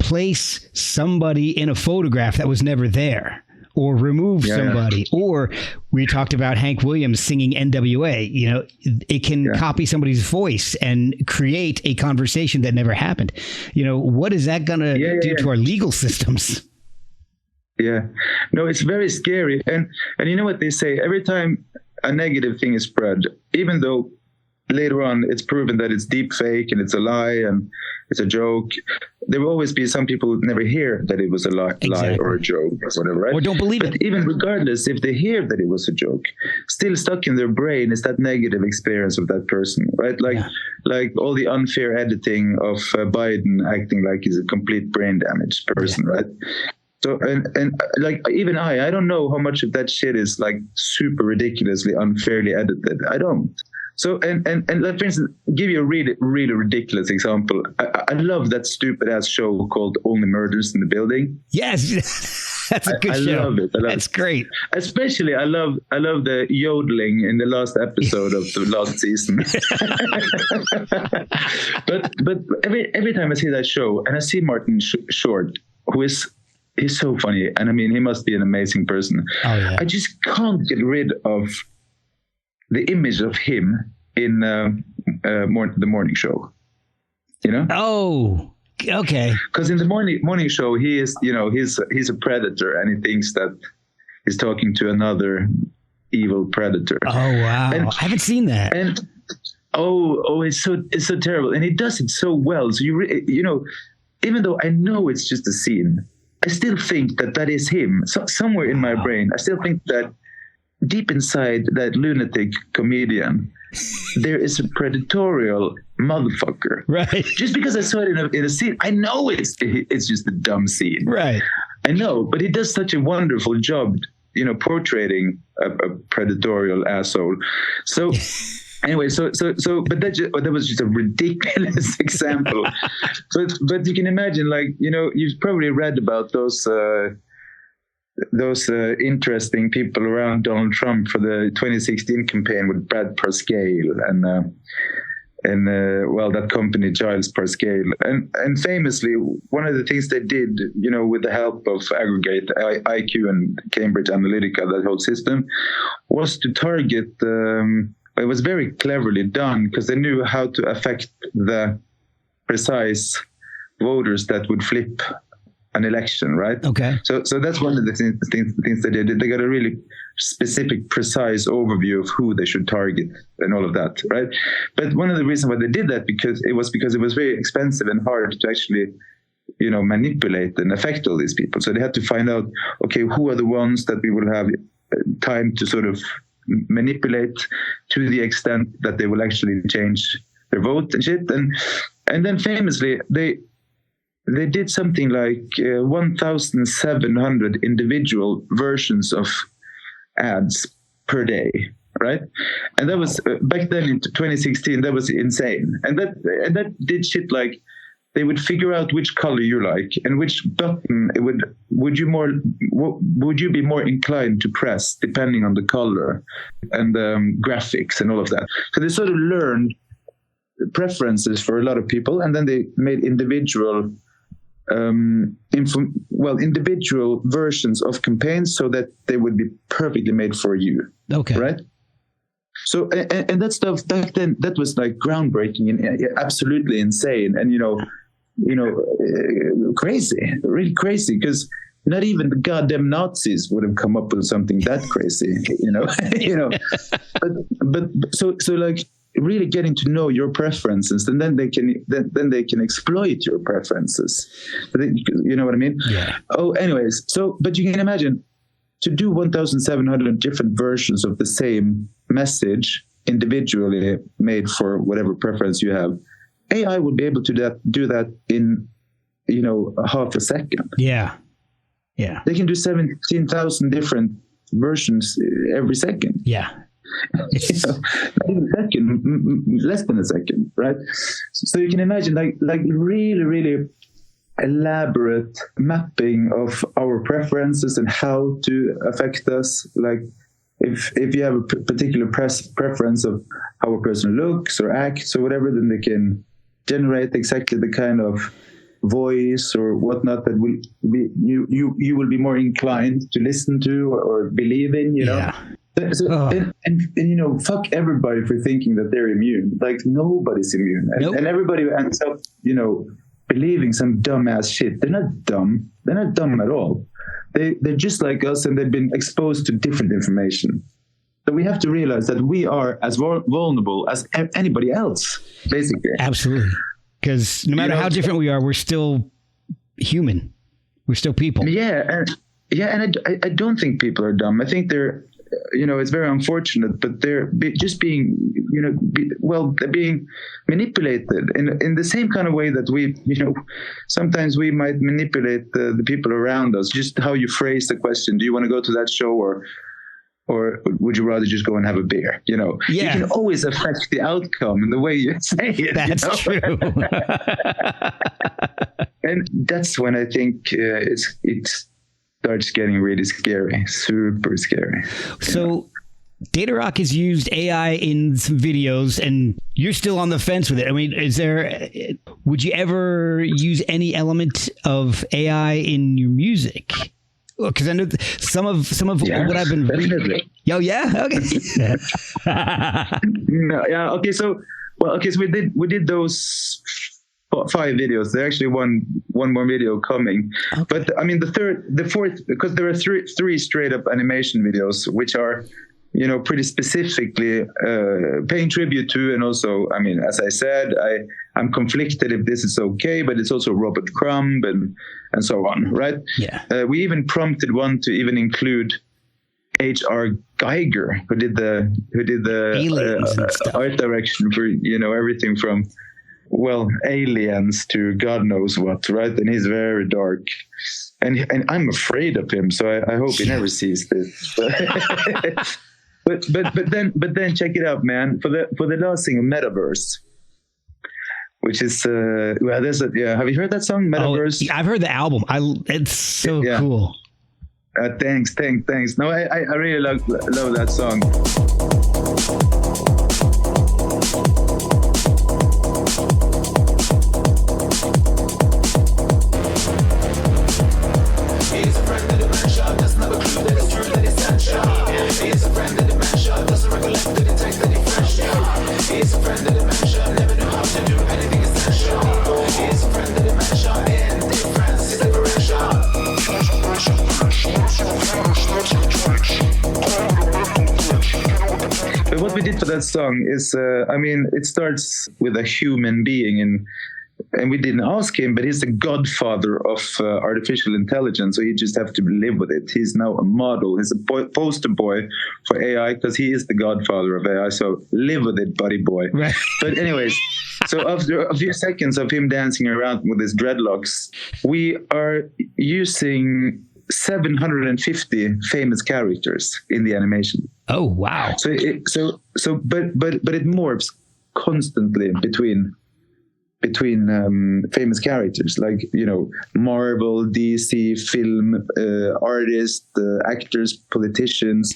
place somebody in a photograph that was never there, or remove somebody, or we talked about Hank Williams singing NWA, it can copy somebody's voice and create a conversation that never happened. What is that going to do to our legal systems? Yeah, no, it's very scary. And you know what they say, every time a negative thing is spread, even though later on it's proven that it's deep fake and it's a lie and it's a joke, there will always be some people who never hear that it was a lie or a joke or whatever, right? Or don't believe it. But even regardless, if they hear that it was a joke, still stuck in their brain is that negative experience of that person, right? Like all the unfair editing of Biden acting like he's a complete brain damaged person, right? So, and like even I don't know how much of that shit is like super ridiculously unfairly edited. I don't. So, and like, for instance, give you a really, really ridiculous example. I love that stupid ass show called Only Murders in the Building. Yes, that's a good show. I love it. That's great. Especially, I love the yodeling in the last episode of the last season. but every time I see that show and I see Martin Short, he's so funny, and I mean, he must be an amazing person. Oh, yeah. I just can't get rid of the image of him in the morning show, you know? Oh, okay. Because in the morning show, he is, you know, he's a predator, and he thinks that he's talking to another evil predator. Oh, wow. And, I haven't seen that. And it's so terrible, and he does it so well. So you know, even though I know it's just a scene, I still think that is him. So somewhere in my brain, I still think that deep inside that lunatic comedian, there is a predatorial motherfucker. Right. Just because I saw it in a scene, I know it's just a dumb scene. Right. I know, but he does such a wonderful job, you know, portraying a predatorial asshole. So anyway, so but that was just a ridiculous example. But you can imagine, like, you know, you've probably read about those interesting people around Donald Trump for the 2016 campaign with Brad Parscale and that company Giles Parscale, and famously one of the things they did, you know, with the help of Aggregate, IQ, and Cambridge Analytica, that whole system, was to target. It was very cleverly done because they knew how to affect the precise voters that would flip an election, right? Okay. So that's one of the things they did. They got a really specific, precise overview of who they should target and all of that, right? But one of the reasons why they did that because it was very expensive and hard to actually, you know, manipulate and affect all these people. So they had to find out, okay, who are the ones that we will have time to sort of manipulate to the extent that they will actually change their vote and shit. And then famously, they did something like 1,700 individual versions of ads per day, right? And that was back then in 2016. That was insane. And that did shit like they would figure out which color you like and which button would you be more inclined to press depending on the color and graphics and all of that. So they sort of learned preferences for a lot of people, and then they made individual individual versions of campaigns so that they would be perfectly made for you. Okay. Right? So, and that stuff back then, that was like groundbreaking and absolutely insane. And, crazy, really crazy, because not even the goddamn Nazis would have come up with something that crazy, but so like, really getting to know your preferences, and then they can exploit your preferences. You know what I mean? Yeah. Oh, anyways. So, but you can imagine to do 1,700 different versions of the same message individually made for whatever preference you have. AI would be able to do that in, half a second. Yeah. Yeah. They can do 17,000 different versions every second. Yeah. Not even a second, less than a second, right? So you can imagine like really, really elaborate mapping of our preferences and how to affect us. Like if you have a particular preference of how a person looks or acts or whatever, then they can generate exactly the kind of voice or whatnot that will be you will be more inclined to listen to or believe in, Yeah. So, and fuck everybody for thinking that they're immune. Like nobody's immune, and everybody ends up, believing some dumbass shit. They're not dumb. They're not dumb at all. They're just like us, and they've been exposed to different information. So we have to realize that we are as vulnerable as anybody else, basically. Absolutely, because no matter how different we are, we're still human. We're still people. Yeah, and I don't think people are dumb. I think they're. It's very unfortunate, but they're just being, they're being manipulated in the same kind of way that we, sometimes we might manipulate the people around us. Just how you phrase the question: do you want to go to that show, or or would you rather just go and have a beer? You know, Yeah. you can always affect the outcome in the way you say it. That's you know? true. And that's when I think it starts getting really scary, super scary. So Datarock has used AI in some videos, and you're still on the fence with it. I mean, would you ever use any element of AI in your music? Because I know some of what I've been reading. Oh yeah, okay. No, yeah, okay. So we did those 5 videos. There's actually one more video coming. Okay. But I mean the fourth, because there are three straight up animation videos, which are, you know, pretty specifically paying tribute to, and also, I mean, as I said, I'm conflicted if this is okay, but it's also Robert Crumb and so on, right? Yeah. We even prompted one to even include H.R. Geiger, who did the art direction for, you know, everything from, well, Aliens to God knows what, right? And he's very dark, and I'm afraid of him, so I hope he never sees this. But then check it out, man. For the last single, Metaverse, which is have you heard that song, Metaverse? Oh, I've heard the album. It's so cool. Thanks. No, I really love that song. He's a friend of dementia, doesn't have a clue that it's true, that it's essential. He's a friend of dementia, doesn't recollect the detect that he fresh. He's a friend of dementia, never knew how to do anything essential. He's a friend of dementia, indifference is differential. But what we did for that song is, it starts with a human being, and we didn't ask him, but he's the godfather of artificial intelligence, so he just have to live with it. He's now a model. He's a poster boy for AI, because he is the godfather of AI, so live with it, buddy boy. Right. But anyways, so after a few seconds of him dancing around with his dreadlocks, we are using 750 famous characters in the animation. Oh, wow. But it morphs constantly between famous characters, like, you know, Marvel, DC, film, artists, actors, politicians,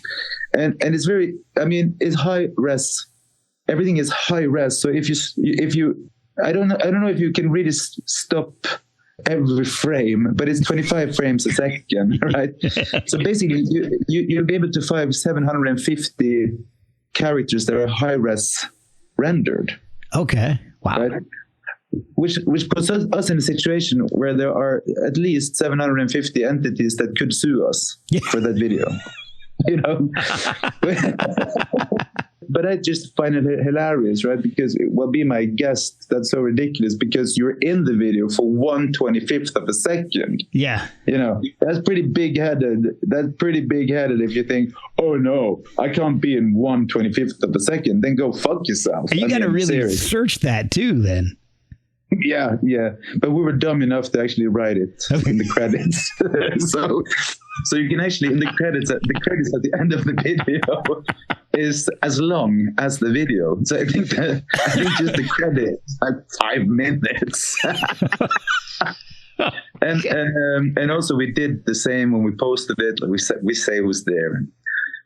and it's very, I mean, it's high res. Everything is high res. So if you, I don't know if you can really stop every frame, but it's 25 frames a second, right? So basically, you'll be able to find 750 characters that are high res rendered. Okay. Wow. Right? Which puts us in a situation where there are at least 750 entities that could sue us for that video. You know? But I just find it hilarious, right? Because, well, be my guest, that's so ridiculous, because you're in the video for 1/25 of a second. Yeah. You know, that's pretty big-headed. That's pretty big-headed if you think, oh, no, I can't be in 1/25 of a second. Then go fuck yourself. And you got to really search that, too, then. Yeah. But we were dumb enough to actually write it in the credits. So you can actually, in the credits at the end of the video is as long as the video. So I think just the credits like 5 minutes. And also we did the same when we posted it. Like we say it was there.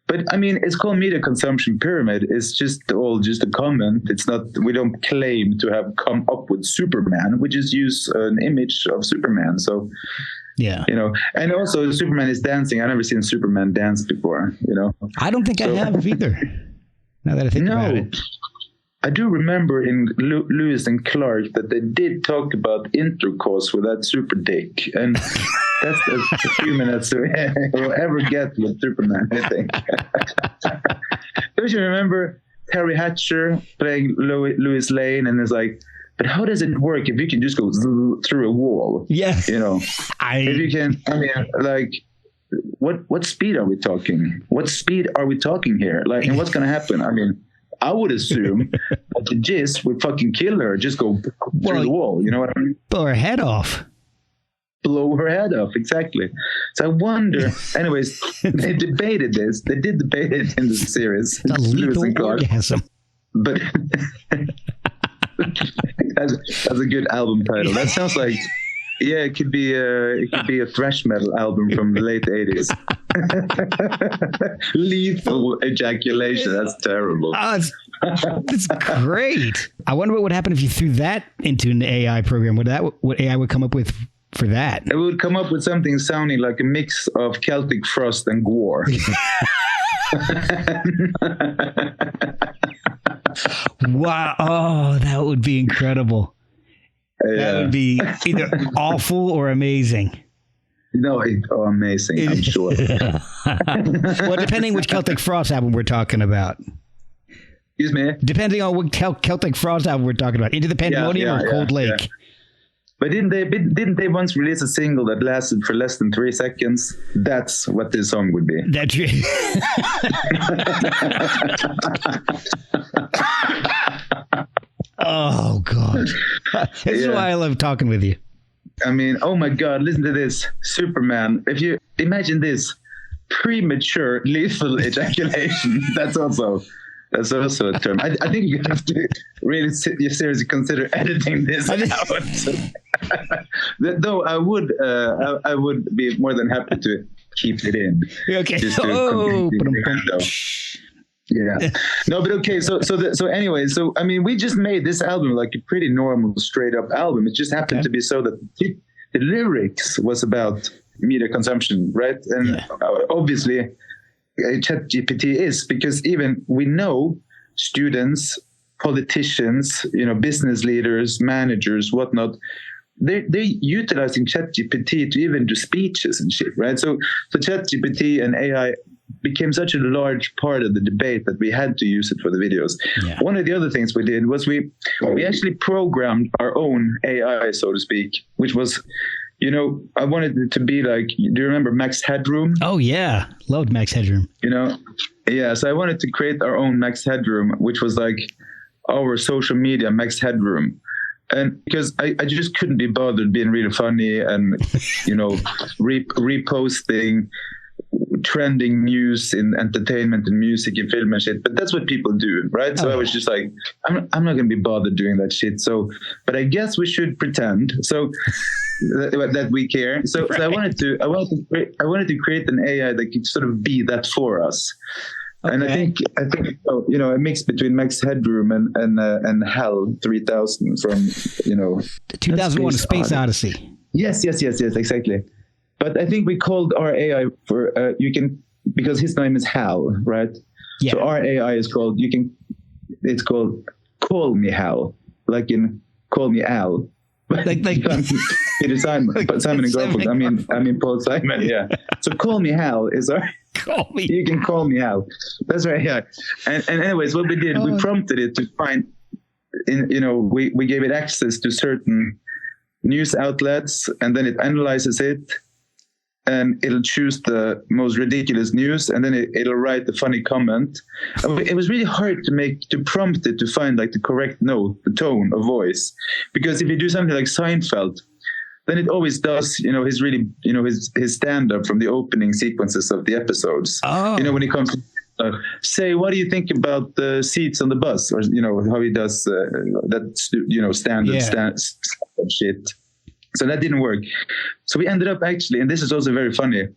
But I mean, it's called Media Consumption Pyramid. It's just a comment. It's not, we don't claim to have come up with Superman. We just use an image of Superman. So, yeah, you know, and also Superman is dancing. I've never seen Superman dance before, you know. I don't think I have either. Now that I think about it. I do remember in Lewis and Clark that they did talk about intercourse with that super dick, and that's as human as we'll ever get with Superman, I think. Don't you remember Terry Hatcher playing Lois Lane, and it's like, but how does it work if you can just go through a wall? Yeah, you know, if you can. I mean, like, what speed are we talking? What speed are we talking here? Like, and what's gonna happen? I mean, I would assume that the jizz would fucking kill her, just go through the wall. You know what I mean? Blow her head off. blow her head off. Exactly. So I wonder, anyways, they debated this. They did debate it in the series. It's a lethal orgasm. But that's a good album title. That sounds like, yeah, it could be a thrash metal album from the late 80s. Lethal ejaculation. That's terrible. Oh, it's great. I wonder what would happen if you threw that into an AI program. What AI would come up with for that? It would come up with something sounding like a mix of Celtic Frost and Gore. Wow. Oh, that would be incredible. That would be either awful or amazing. No, amazing, I'm sure. Well, depending which Celtic Frost album we're talking about. Excuse me? Depending on what Celtic Frost album we're talking about. Into the Pandemonium or Cold Lake. Yeah. But didn't they once release a single that lasted for less than 3 seconds? That's what this song would be. That's Oh, God. This is why I love talking with you. I mean, oh my God, listen to this. Superman. If you imagine this, premature lethal ejaculation. That's also a term. I think you have to really seriously consider editing this out. Though I would be more than happy to keep it in. Okay. Yeah. No, but okay. So anyway, I mean, we just made this album like a pretty normal, straight up album. It just happened to be so that the lyrics was about media consumption, right? And obviously, ChatGPT is, because even we know students, politicians, business leaders, managers, whatnot, they're utilizing ChatGPT to even do speeches and shit, right? So ChatGPT and AI became such a large part of the debate that we had to use it for the videos. Yeah. One of the other things we did was we actually programmed our own AI, so to speak, which was, I wanted it to be like, do you remember Max Headroom? Oh yeah, loved Max Headroom. Yeah. So I wanted to create our own Max Headroom, which was like our social media Max Headroom. And because I just couldn't be bothered being really funny and, reposting trending news in entertainment and music and film and shit, but that's what people do, right? So I was just like, I'm not gonna be bothered doing that shit. So, but I guess we should pretend that we care. So I wanted to create an AI that could sort of be that for us. Okay. And I think a mix between Max Headroom and HAL 3000 from 2001: A Space Odyssey. Yes, exactly. But I think we called our AI for because his name is HAL, right? Yeah. So our AI is called it's called Call Me HAL, like in Call Me HAL. Like Peter Simon, like Simon and Garfunkel. I mean Paul Simon. Yeah. So Call Me HAL is our. Call me. You can call me HAL. That's right. Yeah. And anyways, what we did, we prompted it to find. We gave it access to certain news outlets, and then it analyzes it. And it'll choose the most ridiculous news, and then it'll write the funny comment. It was really hard to prompt it to find like the correct note, the tone of voice, because if you do something like Seinfeld, then it always does, his really, his stand-up from the opening sequences of the episodes. Oh. When it comes to say, what do you think about the seats on the bus, or how he does that, standard shit. So that didn't work. So we ended up actually, and this is also very funny,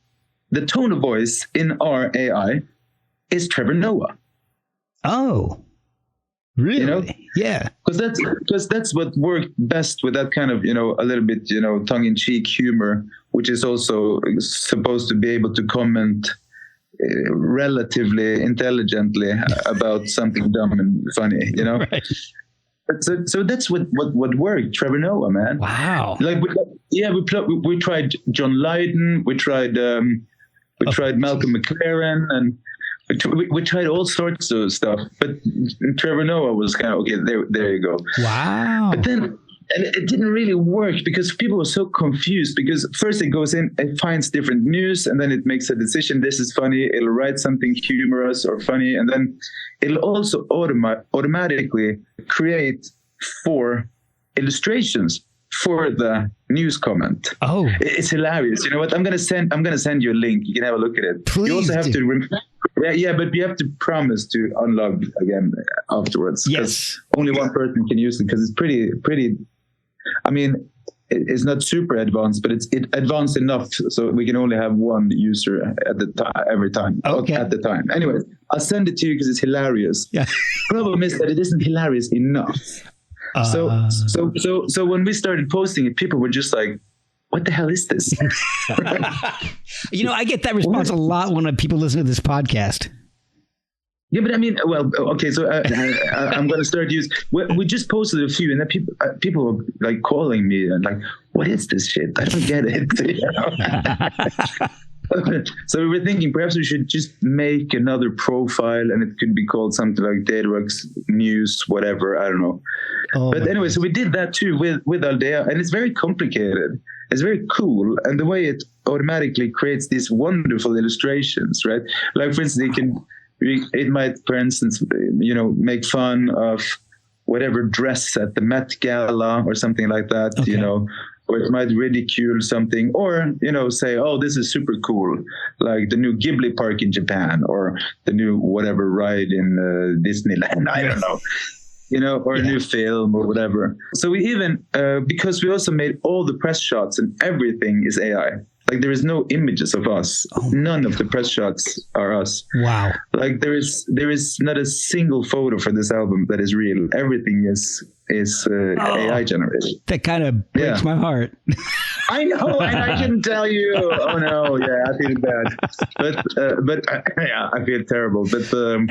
the tone of voice in our AI is Trevor Noah. Oh, really? Yeah. Because that's what worked best with that kind of, a little bit, tongue-in-cheek humor, which is also supposed to be able to comment relatively intelligently about something dumb and funny, Right. So that's what worked. Trevor Noah, man. Wow. Like we tried John Lydon, we tried Malcolm McLaren, and we tried all sorts of stuff. But Trevor Noah was kind of okay. There you go. Wow. But then it didn't really work because people were so confused. Because first it goes in, it finds different news, and then it makes a decision. This is funny. It'll write something humorous or funny, and then it'll also automatically create 4 illustrations for the news comment. Oh, It's hilarious. You know what? I'm gonna send you a link. You can have a look at it. Please you also have do. to. Yeah, but you have to promise to unlog again afterwards. 'Cause yes. only one person can use it because it's pretty. I mean, it's not super advanced, but it's advanced enough so we can only have one user at the time every time. Okay. At the time. Anyway, I'll send it to you because it's hilarious. Yeah. Problem is that it isn't hilarious enough. So when we started posting it, people were just like, "What the hell is this?" You know, I get that response a lot when people listen to this podcast. Yeah, but I mean, well, okay. So I'm going to start using. We just posted a few, and then people were like calling me and like, "What is this shit? I don't get it." You know? So we were thinking perhaps we should just make another profile, and it could be called something like Datarock's News, whatever. I don't know. Oh, But anyway, so we did that too with Aldea, and it's very complicated. It's very cool, and the way it automatically creates these wonderful illustrations, right? Like for instance, it might, for instance, you know, make fun of whatever dress at the Met Gala or something like that, Okay. you know, or it might ridicule something, or, you know, say, "Oh, this is super cool," like the new Ghibli park in Japan, or the new whatever ride in Disneyland. I don't know. You know, or a new film or whatever. So we even, because we also made all the press shots and everything is AI. Like there is no images of us. None of the press shots are us. wow. Like there is not a single photo for this album that is real. Everything is AI generated. That kind of breaks my heart. I know, and I can tell you. Oh no, yeah, I feel bad. But yeah, I feel terrible. But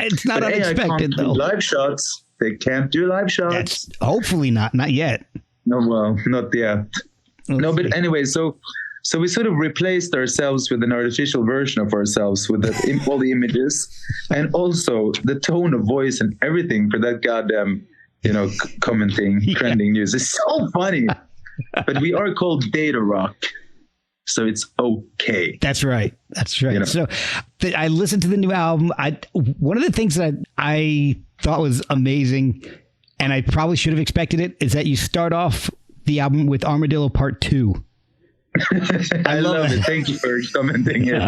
It's not but AI unexpected, can't do though. live shots. They can't do live shots. That's hopefully not yet. No, well, not yet. No, but see. anyway, so we sort of replaced ourselves with an artificial version of ourselves with all the images and also the tone of voice and everything for that goddamn, you know, commenting, trending news. It's so funny. But we are called Datarock, so it's okay. That's right. That's right. You know. So I listened to the new album. One of the things that I thought was amazing, and I probably should have expected it, is that you start off the album with Armadillo Part 2. I love it. Thank you for commenting it.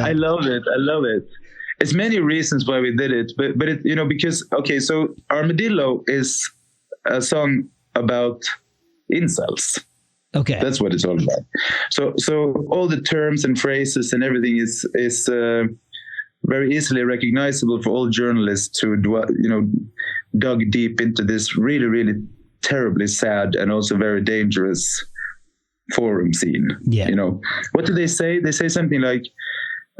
I love it. I love it. It's many reasons why we did it, but it, you know, because, okay, so Armadillo is a song about incels. Okay. That's what it's all about. So all the terms and phrases and everything is very easily recognizable for all journalists who, you know, dug deep into this really, really terribly sad and also very dangerous forum scene. Yeah. You know, what do they say? They say something like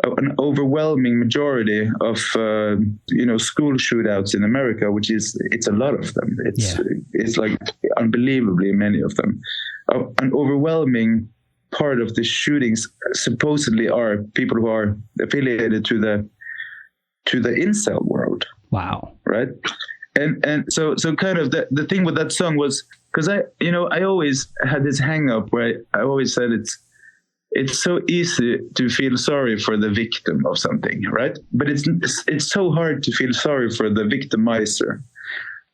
an overwhelming majority of you know, school shootouts in America, which is, it's a lot of them. It's like unbelievably many of them. An overwhelming part of the shootings supposedly are people who are affiliated to the incel world. Wow. Right. And so kind of the thing with that song was, because I always had this hang up where I always said it's so easy to feel sorry for the victim of something, right? But it's so hard to feel sorry for the victimizer.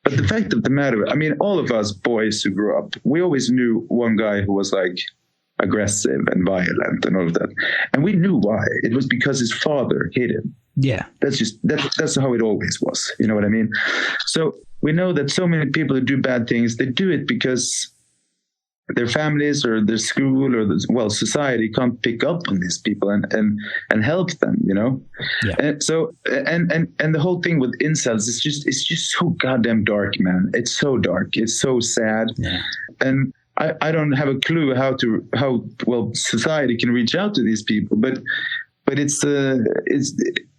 But the fact of the matter, I mean, all of us boys who grew up, we always knew one guy who was like aggressive and violent and all of that. And we knew why. It was because his father hit him. Yeah. That's how it always was. You know what I mean? So we know that so many people who do bad things, they do it because their families or their school or society can't pick up on these people and help them, you know? Yeah. And so, and the whole thing with incels is it's just so goddamn dark, man. It's so dark. It's so sad. Yeah. And I don't have a clue how society can reach out to these people, but it's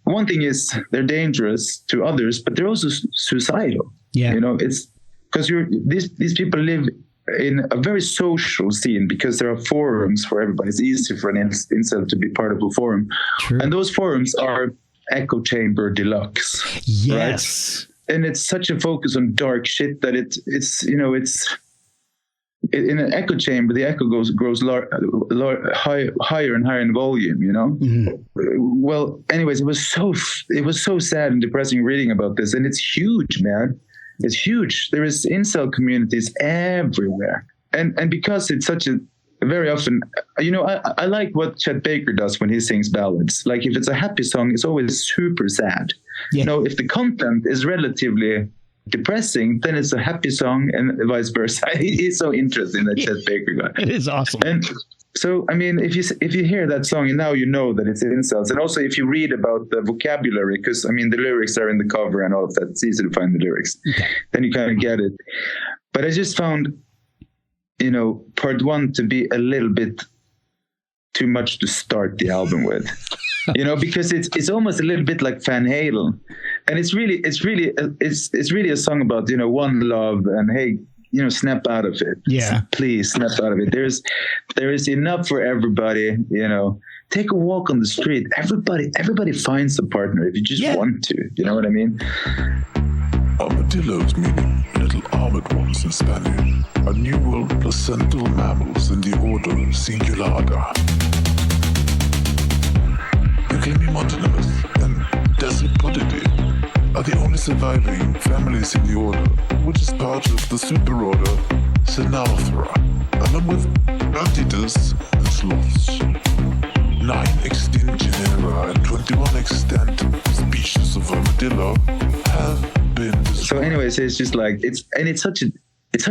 one thing is they're dangerous to others, but they're also suicidal. Yeah. You know, it's because these people live in a very social scene because there are forums for everybody. It's easy for an incel to be part of a forum. True. And those forums are echo chamber deluxe. Yes. Right? And it's such a focus on dark shit that it's in an echo chamber, the echo grows higher and higher in volume, you know? Mm-hmm. Well, anyways, it was so sad and depressing reading about this. And it's huge, man. It's huge. There is incel communities everywhere. And because it's such a very often, you know, I like what Chet Baker does when he sings ballads. Like if it's a happy song, it's always super sad. Yeah. You know, if the content is relatively depressing, then it's a happy song, and vice versa. He's so interesting, that Chet Baker guy. It is awesome. And so, I mean, if you hear that song, and now you know that it's incels. And also, if you read about the vocabulary, because I mean, the lyrics are in the cover and all of that. It's easy to find the lyrics. Okay. Then you kind of get it. But I just found, you know, part one to be a little bit too much to start the album with. You know, because it's almost a little bit like Van Halen, and it's really a song about, you know, one love and hey, you know, snap out of it. Yeah, please snap out of it. There is enough for everybody. You know, take a walk on the street. Everybody finds a partner if you just want to. You know what I mean? Armadillos, meaning little armored ones in Spanish, are New World placental mammals in the order Cingulata. Euclimimontanus and Desipodidae are the only surviving families in the order, which is part of the superorder Synalthra, along with anteaters and sloths. 9 extinct genera and 21 extant species of armadillo have been destroyed. So anyways, it's just like, it's such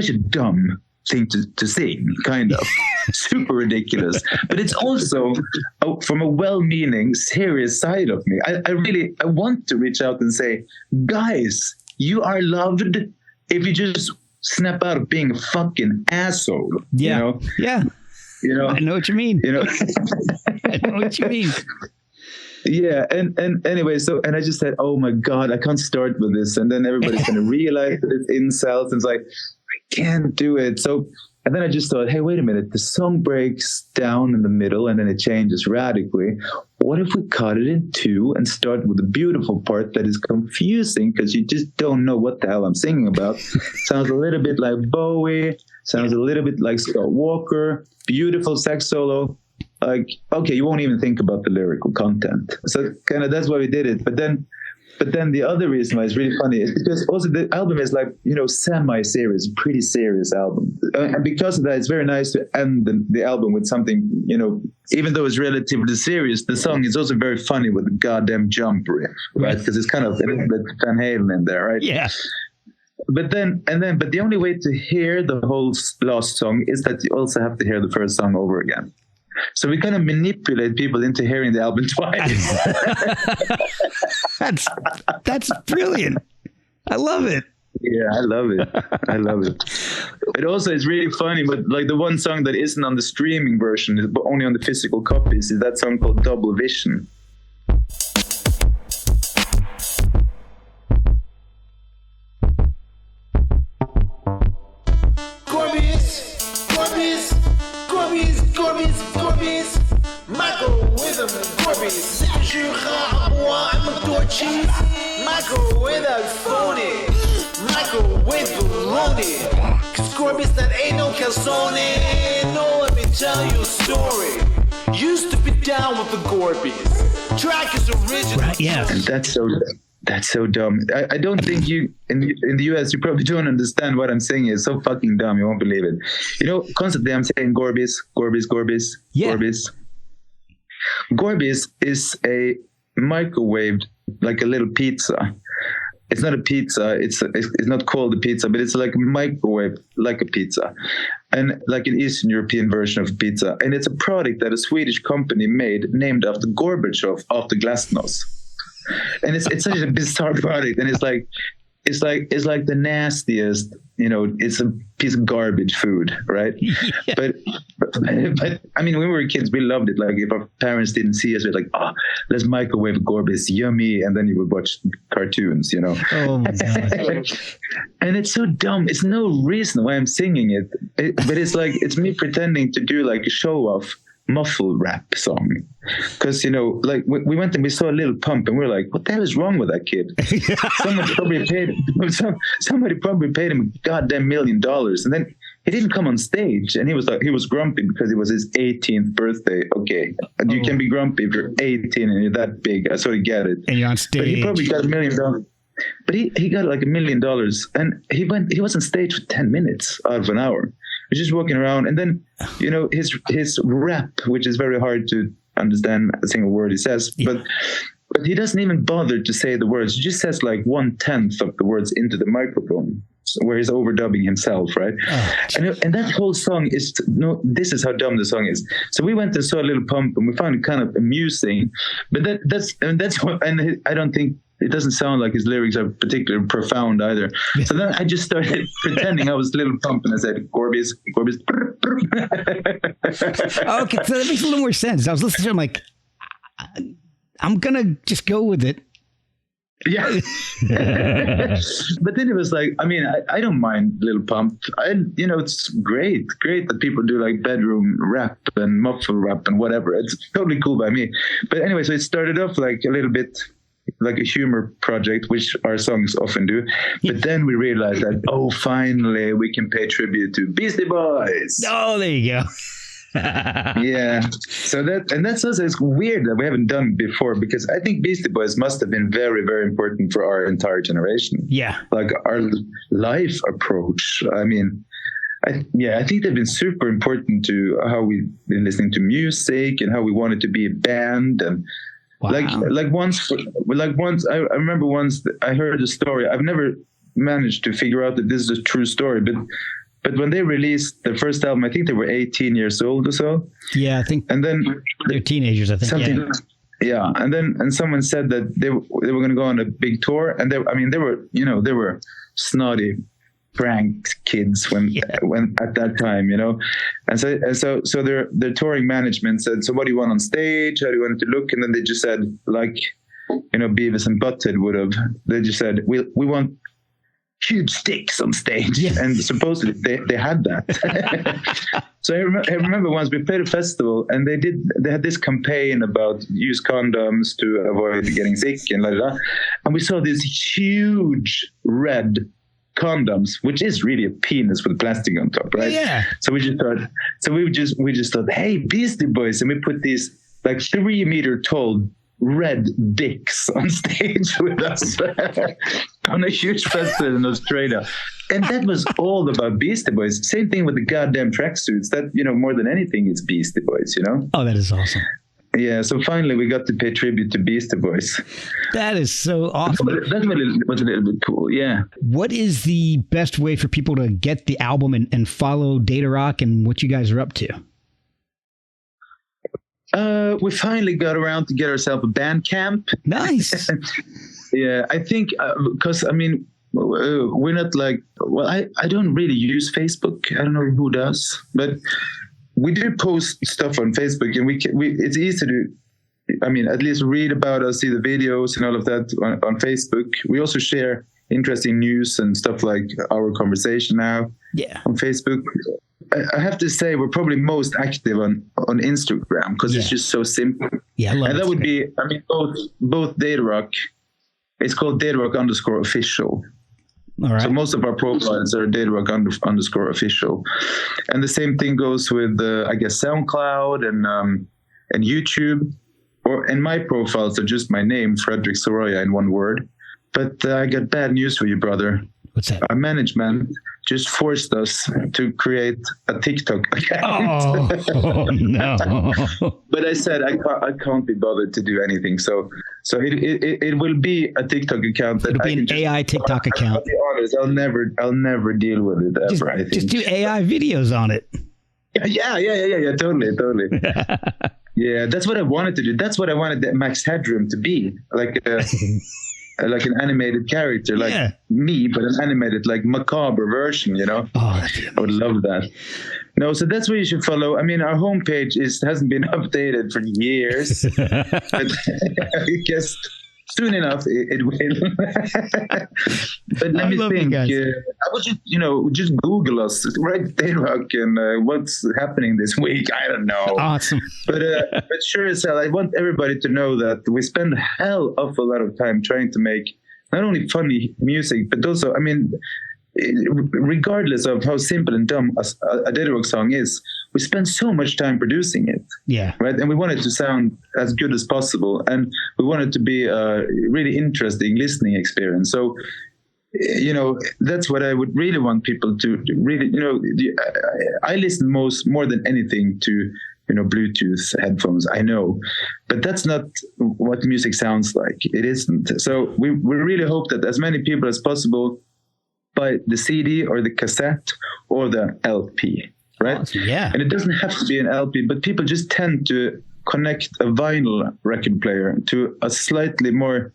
a dumb thing to sing, kind of. Super ridiculous. But it's also from a well-meaning, serious side of me. I want to reach out and say, guys, you are loved if you just snap out of being a fucking asshole. Yeah. You know? Yeah. You know, I know what you mean. You know, I know what you mean. Yeah, and anyway, and I just said, oh my God, I can't start with this. And then everybody's going to realize that it's incels, and it's like, I can't do it. So, and then I just thought, hey, wait a minute, the song breaks down in the middle and then it changes radically. What if we cut it in two and start with the beautiful part that is confusing because you just don't know what the hell I'm singing about? Sounds a little bit like Bowie, sounds a little bit like Scott Walker, beautiful sax solo. Like, okay, you won't even think about the lyrical content. So kind of that's why we did it. But then the other reason why it's really funny is because also the album is like, you know, semi-serious, pretty serious album. And because of that, it's very nice to end the album with something, you know, even though it's relatively serious, the song is also very funny with the goddamn jump riff, right? Because it's kind of a little bit Van Halen in there, right? Yeah. But the only way to hear the whole last song is that you also have to hear the first song over again. So we kind of manipulate people into hearing the album twice. That's brilliant. I love it. Yeah, I love it. It also is really funny, but like the one song that isn't on the streaming version, but only on the physical copies, is that song called Double Vision. Gorby's, Michael with him and Gorby. Satura, moi, I'm a Dorchi. Michael with a phony. Michael with baloney. Cause Gorby's that ain't no calzone. No, let me tell you a story. Used to be down with the Gorbys. Track is original. Right, yeah. And that's so dumb. I don't think you in the US you probably don't understand what I'm saying. It's so fucking dumb, you won't believe it. You know, constantly I'm saying Gorbys. Yeah. Gorbys is a microwaved, like a little pizza. It's not a pizza. It's not called a pizza, but it's like a microwave, like a pizza, and like an Eastern European version of pizza. And it's a product that a Swedish company made, named after Gorbachev, after Glasnost. And it's such a bizarre product, and it's like it's like the nastiest, it's a piece of garbage food, right? Yeah. But I mean, when we were kids, we loved it. Like if our parents didn't see us, we're like, oh, let's microwave Gorby, it's yummy. And then you would watch cartoons, Oh my God. And it's so dumb. It's no reason why I'm singing it. But it's like, it's me pretending to do like a show off muffle rap song. Because, like we went and we saw Lil Pump and we were like, what the hell is wrong with that kid? Somebody probably paid him a goddamn $1 million. And then he didn't come on stage, and he was grumpy because it was his 18th birthday. Okay. You can be grumpy if you're 18 and you're that big. I sort of get it. And you're on stage. But he probably got $1 million. But he got like $1 million, and he was on stage for 10 minutes out of an hour. He was just walking around, and then his rap, which is very hard to understand a single word he says, but he doesn't even bother to say the words. He just says like 1/10 of the words into the microphone, where he's overdubbing himself, right? And that whole song is this is how dumb the song is. So we went and saw Lil Pump, and we found it kind of amusing, but that's what, and I don't think. It doesn't sound like his lyrics are particularly profound either. So then I just started pretending I was Lil Pump, and I said, Gorby's. Okay, so that makes a little more sense. I was listening to him like, I'm going to just go with it. Yeah. But then it was like, I mean, I don't mind Lil Pump. It's great that people do like bedroom rap and muffle rap and whatever. It's totally cool by me. But anyway, so it started off like a little bit like a humor project, which our songs often do. But then we realized that, finally we can pay tribute to Beastie Boys. Oh, there you go. Yeah. So that's also, it's weird that we haven't done before, because I think Beastie Boys must have been very, very important for our entire generation. Yeah. Like our life approach. I mean, I think they've been super important to how we've been listening to music and how we wanted to be a band. And wow. like once I remember once I heard a story. I've never managed to figure out that this is a true story, but when they released their first album, I think they were 18 years old or so. Yeah, I think. And then they're teenagers, I think. Yeah. And someone said that they were going to go on a big tour, and they were snotty prank kids when at that time, and so their touring management said, so what do you want on stage? How do you want it to look? And then they just said, like, Beavis and Butthead would have. They just said, we want huge sticks on stage, and supposedly they had that. So I remember once we played a festival, and they had this campaign about use condoms to avoid getting sick and and we saw these huge red condoms, which is really a penis with plastic on top, right? Yeah. So we just thought, hey, Beastie Boys, and we put these like 3 meter tall red dicks on stage with us on a huge festival in Australia. And that was all about Beastie Boys. Same thing with the goddamn tracksuits. That, more than anything, it's Beastie Boys, Oh, that is awesome. Yeah, so finally we got to pay tribute to Beastie Boys. That is so awesome. That was a little bit cool, yeah. What is the best way for people to get the album and follow Datarock and what you guys are up to? We finally got around to get ourselves a Bandcamp. Nice. Yeah, I think because we're not like, I don't really use Facebook. I don't know who does, but we do post stuff on Facebook, and it's easy to, at least read about us, see the videos and all of that on Facebook. We also share interesting news and stuff like our conversation now on Facebook. I have to say we're probably most active on Instagram because it's just so simple. Yeah, I love and that Instagram. would be, both Datarock. It's called Datarock_official. All right. So most of our profiles are Datarock_official, and the same thing goes with I guess SoundCloud and YouTube. And my profiles are just my name, Fredrik Sareoa, in one word. But I got bad news for you, brother. What's that? Our management just forced us to create a TikTok account. Oh no! But I said I can't be bothered to do anything. So it will be a TikTok account. That It'll be an AI TikTok account. I'll be honest, I'll never deal with it ever. I think. Just do AI videos on it. Yeah, totally. Yeah, that's what I wanted to do. That's what I wanted the Max Headroom to be, like like an animated character, like me, but an animated, like macabre version, you know? Oh, I would love that. No, so that's what you should follow. I mean, our homepage hasn't been updated for years, but I guess soon enough it will. But let me think. I would just Google us, write Datarock, and what's happening this week. I don't know. Awesome. But sure as hell, I want everybody to know that we spend a hell of a lot of time trying to make not only funny music, but also, I mean, regardless of how simple and dumb a Datarock song is, we spend so much time producing it. Yeah. Right. And we want it to sound as good as possible. And we want it to be a really interesting listening experience. So, you know, that's what I would really want people to really, you know, I listen more than anything to, you know, Bluetooth headphones, I know, but that's not what music sounds like. It isn't. So we really hope that as many people as possible buy the CD or the cassette or the LP, right? Awesome. Yeah. And it doesn't have to be an LP, but people just tend to connect a vinyl record player to a slightly more,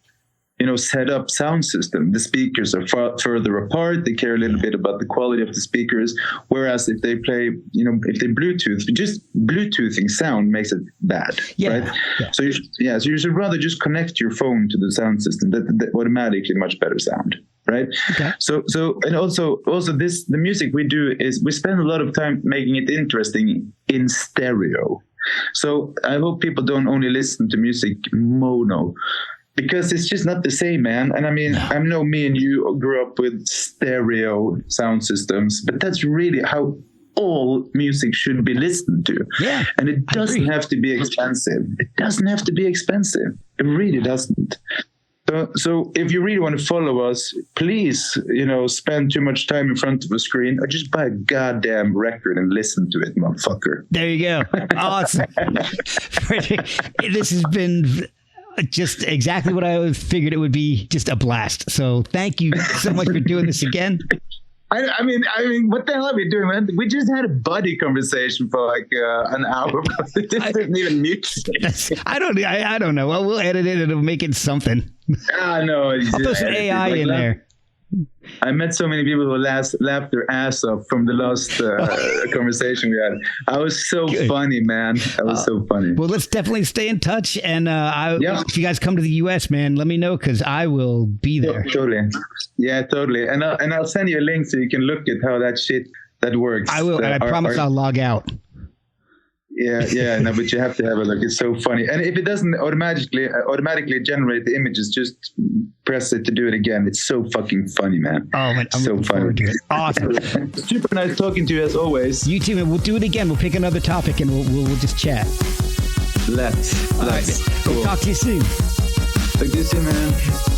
you know, set up sound system. The speakers are further apart. They care a little bit about the quality of the speakers. Whereas if they play, you know, if they Bluetooth, just Bluetoothing sound makes it bad, right? Yeah. So you should rather just connect your phone to the sound system. That automatically much better sound. Right. Okay. So and also the music we do is we spend a lot of time making it interesting in stereo. So I hope people don't only listen to music mono, because it's just not the same, man. And I mean, I know me and you grew up with stereo sound systems, but that's really how all music should be listened to. Yeah. And it doesn't have to be expensive. It doesn't have to be expensive. It really doesn't. So if you really want to follow us, please, you know, spend too much time in front of a screen or just buy a goddamn record and listen to it, motherfucker. There you go. Awesome. This has been just exactly what I figured it would be, just a blast. So thank you so much for doing this again. I mean, what the hell are we doing, man? We just had a buddy conversation for like an hour. This isn't even music. I don't know. Well, we'll edit it. It'll make it something. No. I'll put some AI in there. I met so many people who laughed their ass off from the last conversation we had. I was so funny, man. I was so funny. Well, let's definitely stay in touch. And if you guys come to the U.S., man, let me know, because I will be there. Totally. Yeah, totally. And I'll send you a link so you can look at how that works. I will, and I promise I'll log out. Yeah, no, but you have to have a look. It's so funny. And if it doesn't automatically generate the images, just press it to do it again. It's so fucking funny, man. Oh, man, I'm so funny. To it. Awesome. Super nice talking to you as always. You too, man. We'll do it again. We'll pick another topic and we'll just chat. Let's. All right. Cool. We'll talk to you soon. Talk to you soon, man.